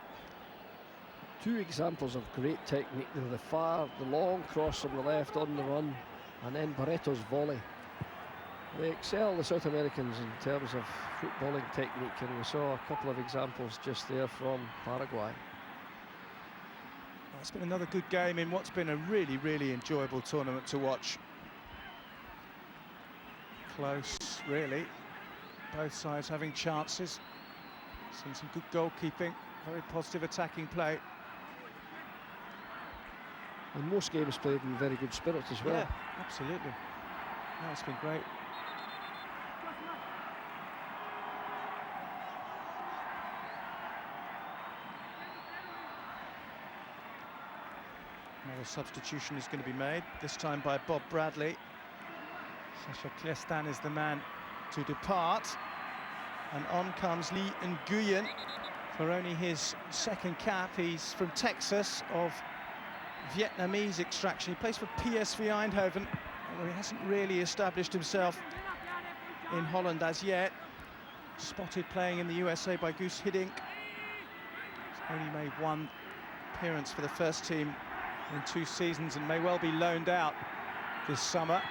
2 examples of great technique there, the long cross from the left on the run, and then Barreto's volley. They excel, the South Americans, in terms of footballing technique, and we saw a couple of examples just there from Paraguay. It's been another good game in what's been a really, really enjoyable tournament to watch. Close, really. Both sides having chances. Seen some good goalkeeping, very positive attacking play. And most games played in very good spirit as well. Yeah, absolutely. No, it's been great. Another substitution is going to be made, this time by Bob Bradley. Sasha Klestan is the man to depart. And on comes Lee Nguyen for only his 2nd cap. He's from Texas, of Vietnamese extraction. He plays for PSV Eindhoven, although he hasn't really established himself in Holland as yet. Spotted playing in the USA by Guus Hiddink. He's only made 1 appearance for the first team in 2 seasons and may well be loaned out this summer,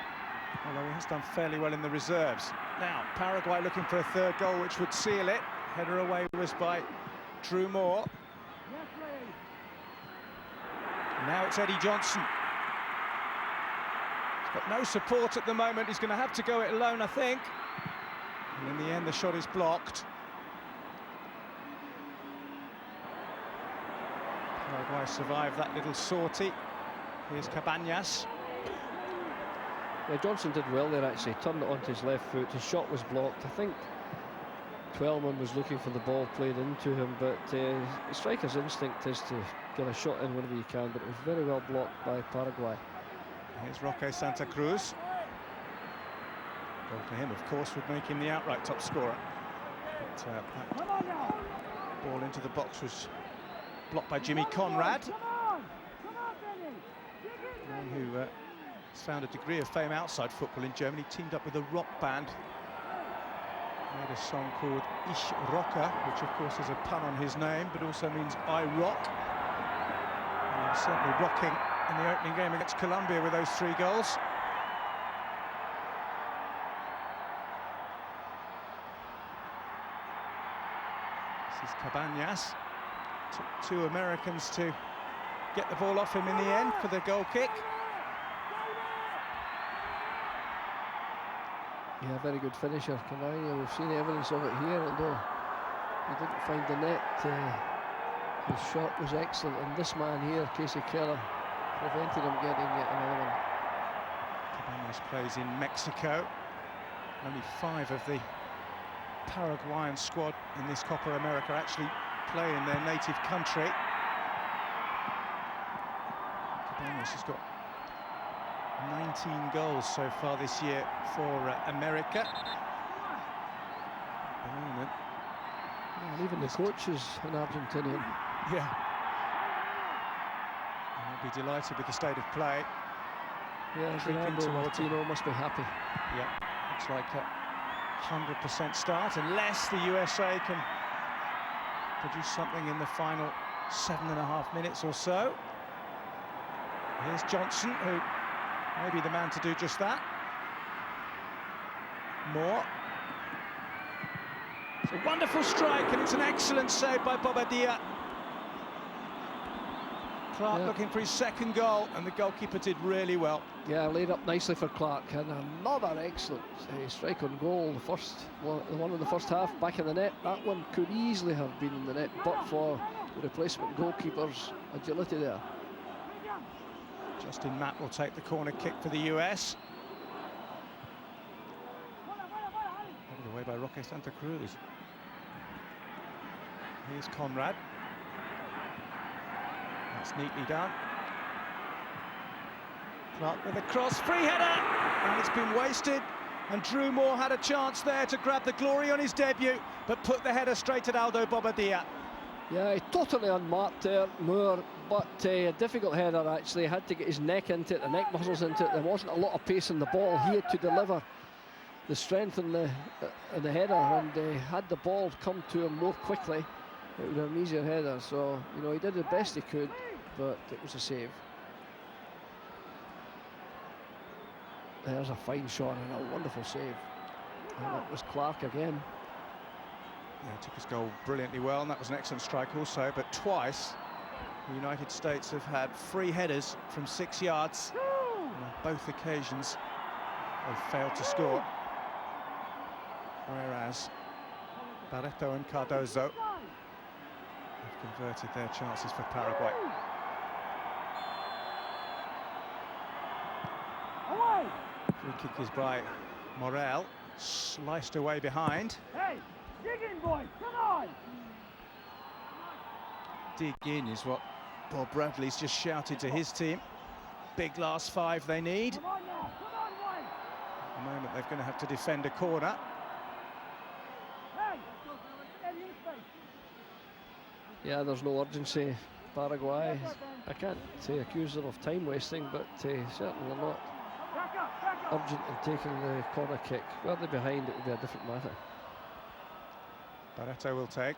although he has done fairly well in the reserves. Now, Paraguay looking for a 3rd goal, which would seal it. Header away was by Drew Moore. Now it's Eddie Johnson. He's got no support at the moment. He's going to have to go it alone, I think. And in the end, the shot is blocked. Paraguay survived that little sortie. Here's Cabañas. Yeah, Johnson did well there, actually. Turned it onto his left foot. His shot was blocked. I think Twellman was looking for the ball played into him, but the striker's instinct is to get a shot in whenever you can, but it was very well blocked by Paraguay. Here's Roque Santa Cruz. Goal for him, of course, would make him the outright top scorer. But that ball into the box was blocked by Jimmy Conrad, man who has found a degree of fame outside football in Germany. Teamed up with a rock band, made a song called Ich Rocke, which of course is a pun on his name, but also means I rock. And he was certainly rocking in the opening game against Colombia with those 3 goals. This is Cabañas. Took 2 Americans to get the ball off him in the end for the goal kick. Yeah, very good finisher, Cavani. We've seen evidence of it here, although he didn't find the net. His shot was excellent, and this man here, Casey Keller, prevented him getting yet another one. Cabañas plays in Mexico. Only 5 of the Paraguayan squad in this Copa America actually play in their native country. Cabañas has got 19 goals so far this year for America. At the moment. And even the coach is an Argentinian. Yeah. And he'll be delighted with the state of play. Yeah, Fernando Martino must be happy. Yeah, looks like a 100% start, unless the USA can produce something in the final 7.5 minutes or so. Here's Johnson, who may be the man to do just that. Moore. It's a wonderful strike, and it's an excellent save by Bobadilla. Clark looking for his second goal, and the goalkeeper did really well. Yeah, laid up nicely for Clark, and another excellent strike on goal. The one in the first half, back in the net. That one could easily have been in the net, but for the replacement goalkeeper's agility there. Justin Matt will take the corner kick for the US. Headed away by Roque Santa Cruz. Here's Conrad. That's neatly done. Clark with a cross, free header, and it's been wasted. And Drew Moore had a chance there to grab the glory on his debut, but put the header straight at Aldo Bobadilla. Yeah, he totally unmarked there, Moore, but a difficult header actually. He had to get his neck into it, the neck muscles into it. There wasn't a lot of pace in the ball. He had to deliver the strength in the header, and had the ball come to him more quickly, it would have an easier header. So, you know, he did the best he could, but it was a save. There's a fine shot and a wonderful save. And that was Clark again. Yeah, he took his goal brilliantly well, and that was an excellent strike also, but twice the United States have had free headers from 6 yards, and on both occasions they've failed to score. Whereas Barreto and Cardozo have converted their chances for Paraguay. Free kick is by Morel, sliced away behind. Hey, dig in, boys, come on! Dig in is what Bob Bradley's just shouted to his team. Big last 5 they need. Come on now, come on, boys! At the moment they're going to have to defend a corner. Hey, get in space. Yeah, there's no urgency. Paraguay, I can't accuse them of time wasting, but certainly not urgent in taking the corner kick. Were they behind, it would be a different matter. Barreto will take.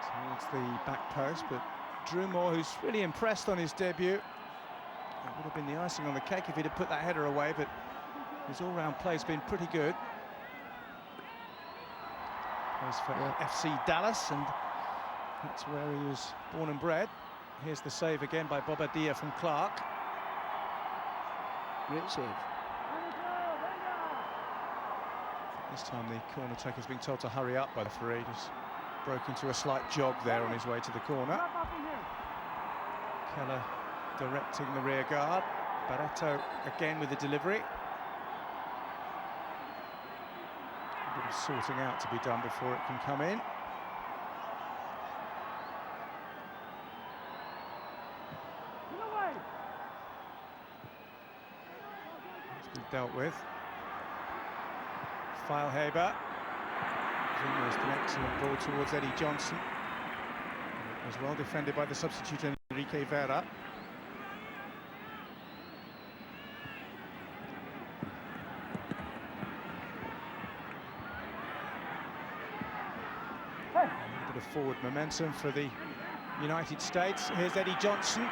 Towards the back post, but Drew Moore, who's really impressed on his debut. That would have been the icing on the cake if he'd have put that header away, but his all-round play's been pretty good. Plays for FC Dallas, and that's where he was born and bred. Here's the save again by Bobadilla from Clark. Great save. This time the corner taker's been told to hurry up by the referee. Just broke into a slight jog there on his way to the corner. Keller directing the rear guard. Barreto again with the delivery. A bit of sorting out to be done before it can come in. It's been dealt with. Feilhaber. Almost an excellent ball towards Eddie Johnson. It was well defended by the substitute Enrique Vera. A little bit of forward momentum for the United States. Here's Eddie Johnson.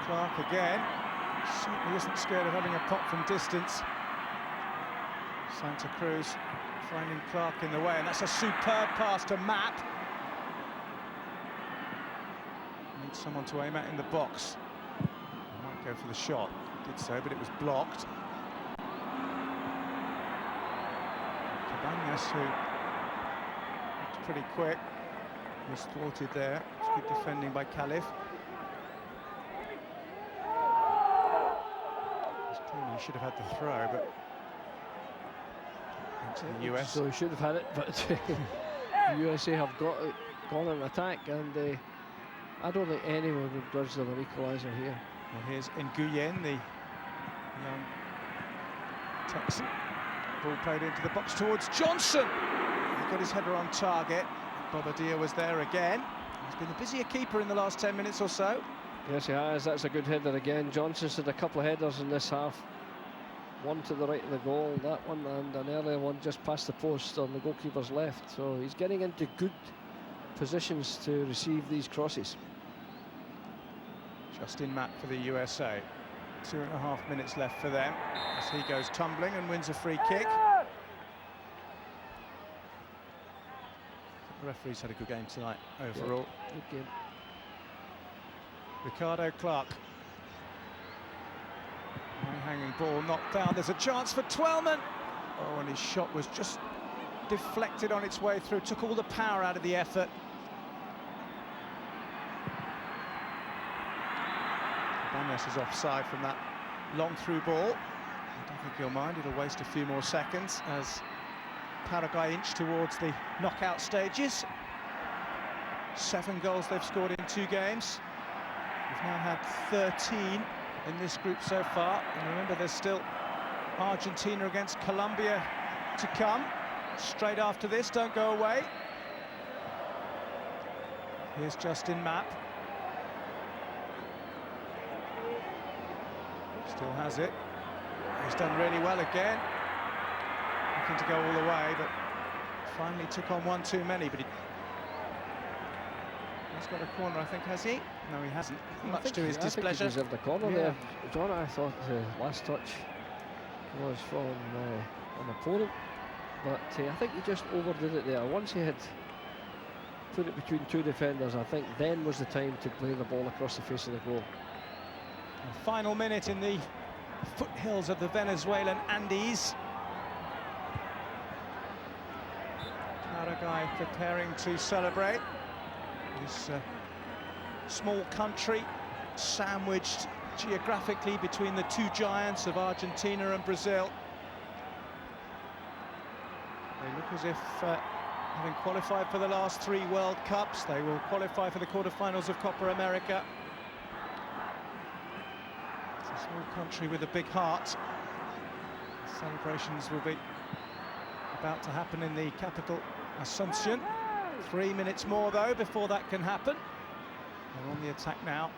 Clark again. Certainly isn't scared of having a pop from distance. Santa Cruz finding Clark in the way, and that's a superb pass to Mapp. Needs someone to aim at in the box. Might go for the shot. Did so, but it was blocked. Cabanas, who looked pretty quick, was thwarted there. It's good defending by Calif. He should have had the throw, but into the US. So he should have had it, but the USA have gone on attack, and I don't think anyone would grudge them an equaliser here. Well, here's Nguyen, the young Texan. Ball played into the box towards Johnson. He got his header on target. Bobadilla was there again. He's been a busier keeper in the last 10 minutes or so. Yes, he has. That's a good header again. Johnson's had a couple of headers in this half. One to the right of the goal, that one, and an earlier one just past the post on the goalkeeper's left. So he's getting into good positions to receive these crosses. Justin Matt for the USA. 2.5 minutes left for them as he goes tumbling and wins a free kick. It The referee's had a good game tonight overall. Yeah, good game. Ricardo Clark. High-hanging ball knocked down. There's a chance for Twellman. Oh, and his shot was just deflected on its way through. Took all the power out of the effort. Cabanas is offside from that long through ball. I don't think he'll mind. It'll waste a few more seconds as Paraguay inch towards the knockout stages. 7 goals they've scored in 2 games. We've now had 13 in this group so far. And remember, there's still Argentina against Colombia to come. Straight after this, don't go away. Here's Justin Mapp. Still has it. He's done really well again. Looking to go all the way, but finally took on one too many. But he's got a corner, I think, has he? No, he hasn't. Much to his displeasure. I think he deserved the corner there. John, I thought the last touch was from an opponent, but I think he just overdid it there. Once he had put it between 2 defenders, I think then was the time to play the ball across the face of the goal. A final minute in the foothills of the Venezuelan Andes. Paraguay preparing to celebrate. This small country sandwiched geographically between the 2 giants of Argentina and Brazil. They look as if, having qualified for the last 3 World Cups, they will qualify for the quarterfinals of Copa America. It's a small country with a big heart. Celebrations will be about to happen in the capital, Asuncion. 3 minutes more, though, before that can happen. They're on the attack now.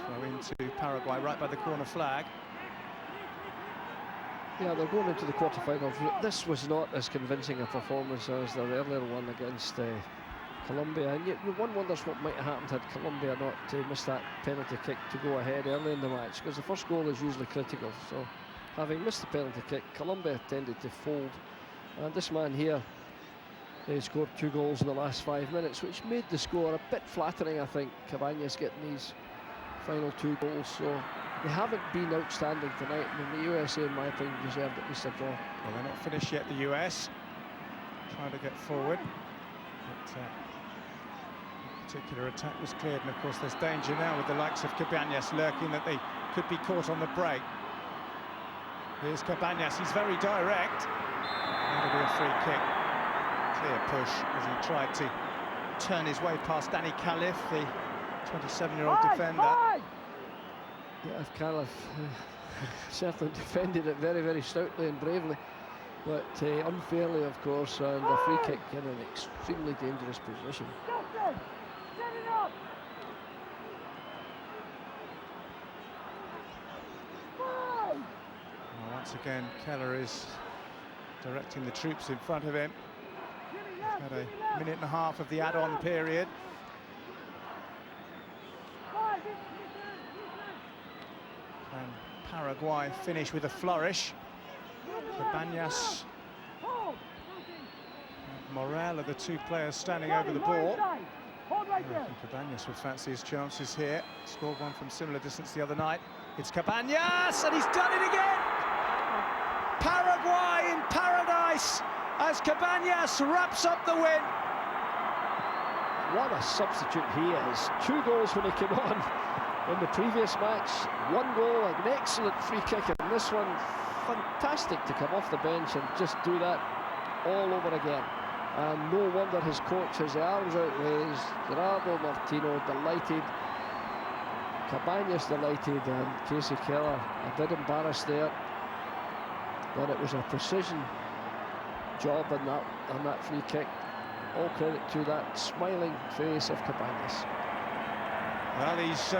Throw into Paraguay, right by the corner flag. Yeah, they're going into the quarterfinals. This was not as convincing a performance as the earlier one against Colombia. And yet one wonders what might have happened had Colombia not missed that penalty kick to go ahead early in the match, because the first goal is usually critical. So, having missed the penalty kick, Colombia tended to fold. And this man here, they scored 2 goals in the last 5 minutes, which made the score a bit flattering, I think. Cabanas getting these final 2 goals, so they haven't been outstanding tonight. I mean, the USA, in my opinion, deserved at least a draw. Well, they're not finished yet, the US. Trying to get forward. But that particular attack was cleared, and of course there's danger now with the likes of Cabanas lurking that they could be caught on the break. Here's Cabanas, he's very direct. That'll be a free kick. Clear push as he tried to turn his way past Danny Calif, the 27-year-old defender. Yeah, Calif certainly defended it very, very stoutly and bravely, but unfairly, of course, and a free kick in an extremely dangerous position. Well, once again, Keller is directing the troops in front of him. We've had a minute and a half of the add-on period. And Paraguay finish with a flourish. Cabanas and Morel are the 2 players standing over the ball. I think Cabanas would fancy his chances here. Scored one from similar distance the other night. It's Cabanas, and he's done it again! Paraguay in paradise as Cabanas wraps up the win. What a substitute he is. 2 goals when he came on in the previous match. 1 goal, an excellent free kick, and this one, fantastic to come off the bench and just do that all over again. And no wonder his coach has the arms outraised. Gerardo Martino delighted. Cabanas delighted, and Casey Keller a bit embarrassed there. But it was a precision job on that free kick. All credit to that smiling face of Cabanas. Well, he's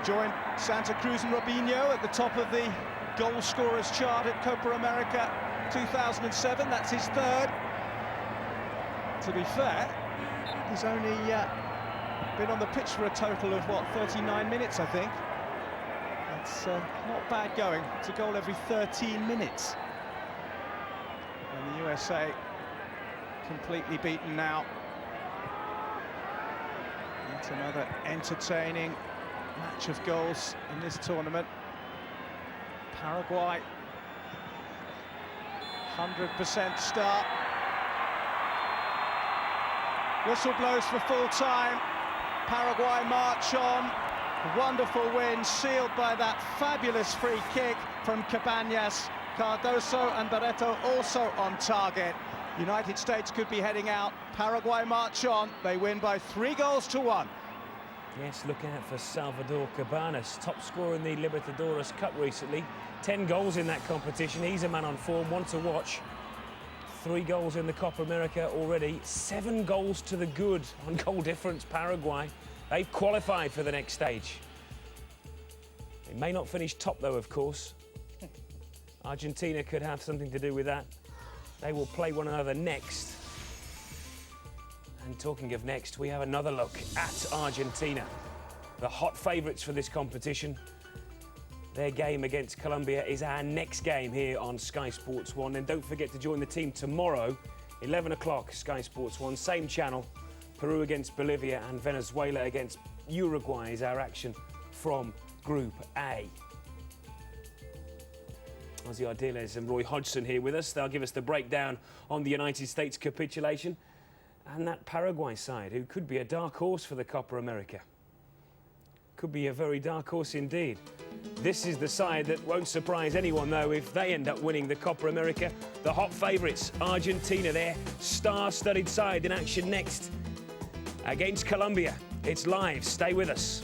joined Santa Cruz and Robinho at the top of the goal scorers chart at Copa America 2007. That's his 3rd. To be fair, he's only been on the pitch for a total of, what, 39 minutes, I think. That's not bad going. It's a goal every 13 minutes. And the USA completely beaten now. Yet another entertaining match of goals in this tournament. Paraguay, 100% start. Whistle blows for full time. Paraguay march on. Wonderful win, sealed by that fabulous free kick from Cabañas. Cardoso and Barreto also on target. United States could be heading out. Paraguay march on. They win by 3-1. Yes, look out for Salvador Cabañas, top scorer in the Libertadores Cup recently. 10 goals in that competition. He's a man on form, one to watch. 3 goals in the Copa America already. 7 goals to the good on goal difference, Paraguay. They've qualified for the next stage. They may not finish top, though, of course. Argentina could have something to do with that. They will play one another next. And talking of next, we have another look at Argentina, the hot favourites for this competition. Their game against Colombia is our next game here on Sky Sports 1. And don't forget to join the team tomorrow, 11 o'clock, Sky Sports 1, same channel. Peru against Bolivia and Venezuela against Uruguay is our action from Group A. Ozzy Ardiles and Roy Hodgson here with us. They'll give us the breakdown on the United States capitulation and that Paraguay side, who could be a dark horse for the Copa America. Could be a very dark horse indeed. This is the side that won't surprise anyone, though, if they end up winning the Copa America. The hot favourites, Argentina, their star-studded side in action next against Colombia. It's live. Stay with us.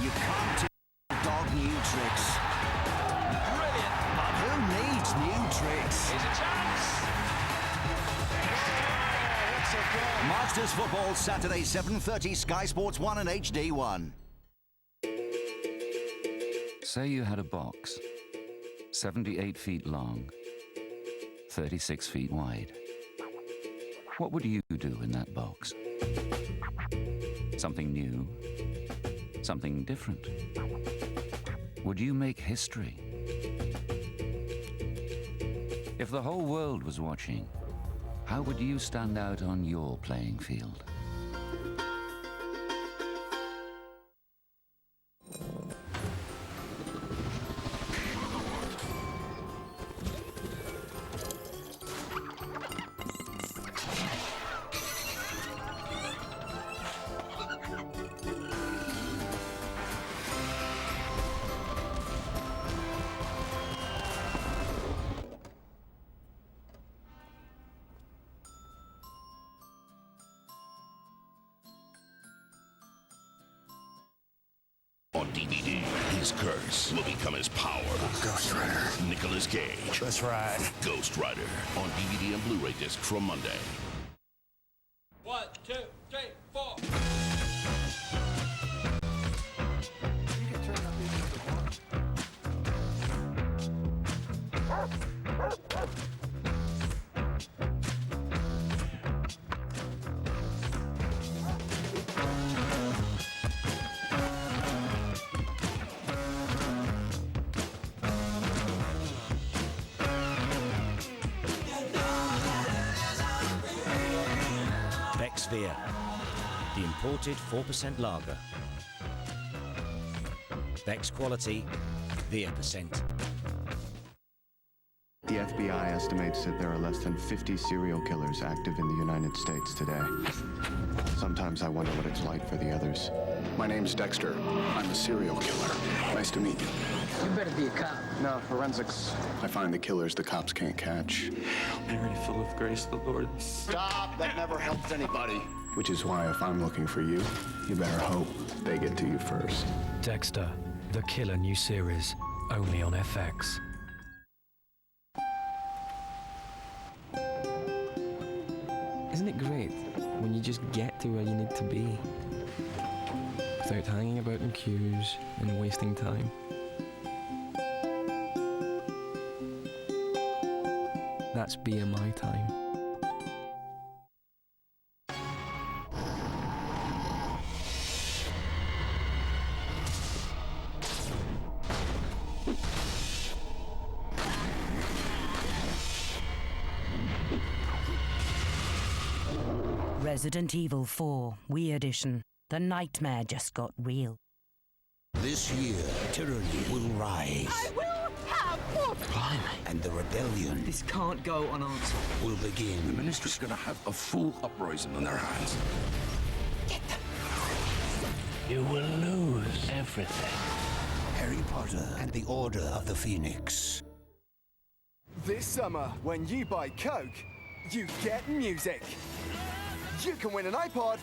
You can't teach a dog new tricks. Brilliant. But who needs new tricks? Here's a chance. What's a goal? Masters Football, Saturday, 7:30, Sky Sports 1 and HD1. Say you had a box, 78 feet long, 36 feet wide. What would you do in that box? Something new? Something different? Would you make history? If the whole world was watching, how would you stand out on your playing field? On DVD, his curse will become his power. Ghost Rider. Nicolas Cage. That's right. Ghost Rider on DVD and Blu-ray disc from Monday. 1, 2, 3, 4. Beer, the imported 4% lager. Beck's quality, Beer%. The FBI estimates that there are less than 50 serial killers active in the United States today. Sometimes I wonder what it's like for the others. My name's Dexter. I'm a serial killer. Nice to meet you. You better be a cop. No, forensics. I find the killers the cops can't catch. Be ready full of grace, the Lord. Stop! That never helped anybody. Which is why if I'm looking for you, you better hope they get to you first. Dexter, The Killer new series, only on FX. Isn't it great when you just get to where you need to be without hanging about in queues and wasting time? That's BMI time. Resident Evil 4, Wii Edition. The nightmare just got real. This year, tyranny will rise. I will have more. And the rebellion. This can't go unanswered. Will begin. The Ministry's gonna have a full uprising on their hands. You will lose everything. Harry Potter and the Order of the Phoenix. This summer, when you buy Coke, you get music. You can win an iPod